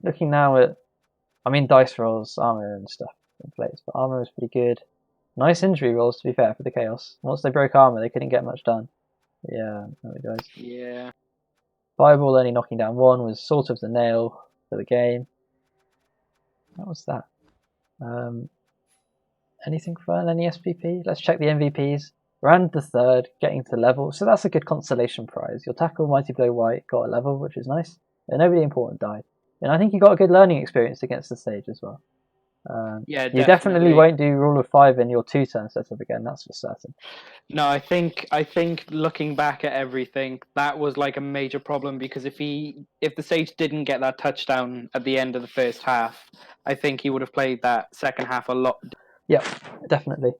Speaker 1: Looking now at, dice rolls, armor and stuff, inflates, but armor was pretty good. Nice injury rolls, to be fair, for the Chaos. Once they broke armor, they couldn't get much done. Yeah, there we go.
Speaker 2: Yeah.
Speaker 1: Fireball only knocking down 1 was sort of the nail for the game. That was that. Anything fun? Any SPP? Let's check the MVPs. Rand the third, getting to level. So that's a good consolation prize. Your tackle, Mighty Blow White, got a level, which is nice. And nobody important died. And I think you got a good learning experience against TheSage as well.
Speaker 2: Yeah,
Speaker 1: you definitely won't do rule of 5 in your 2-turn setup again, that's for certain.
Speaker 2: No, I think looking back at everything, that was like a major problem, because if TheSage didn't get that touchdown at the end of the first half, I think he would have played that second half a lot.
Speaker 1: Yeah, definitely.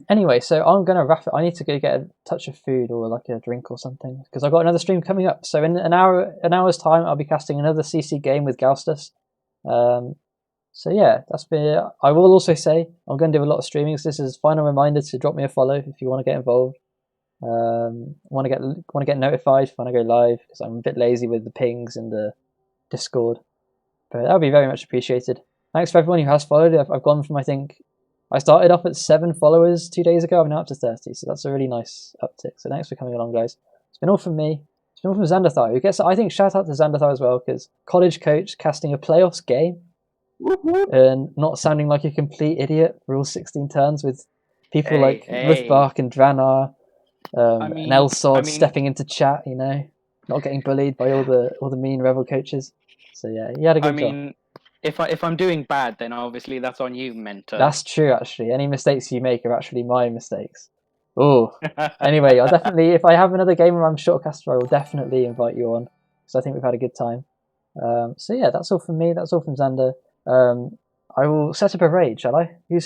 Speaker 1: Anyway, so I'm gonna wrap it. I need to go get a touch of food or like a drink or something because I've got another stream coming up. So in an hour's time, I'll be casting another CC game with Gaustus. So yeah, that's been it. I will also say I'm going to do a lot of streaming. So this is a final reminder to drop me a follow if you want to get involved. Want to get notified when I go live because I'm a bit lazy with the pings and the Discord. But that would be very much appreciated. Thanks for everyone who has followed. I've gone from, I think, I started off at 7 followers 2 days ago. I'm now up to 30, so that's a really nice uptick. So thanks for coming along, guys. It's been all from me. It's been all from Xandathar, who gets, I think, shout out to Xandathar as well, because college coach casting a playoffs game and not sounding like a complete idiot for all 16 turns with people like Ruthbark and Dranar and Elsod stepping into chat, you know, not getting bullied by all the mean Rebbl coaches. So yeah, he had a good job.
Speaker 2: If I'm doing bad, then obviously that's on you, mentor.
Speaker 1: That's true, actually. Any mistakes you make are actually my mistakes. Oh. Anyway, I'll definitely, if I have another game where I'm shortcaster, I will definitely invite you on because I think we've had a good time. So yeah, that's all from me. That's all from Xander. I will set up a raid, shall I? Who's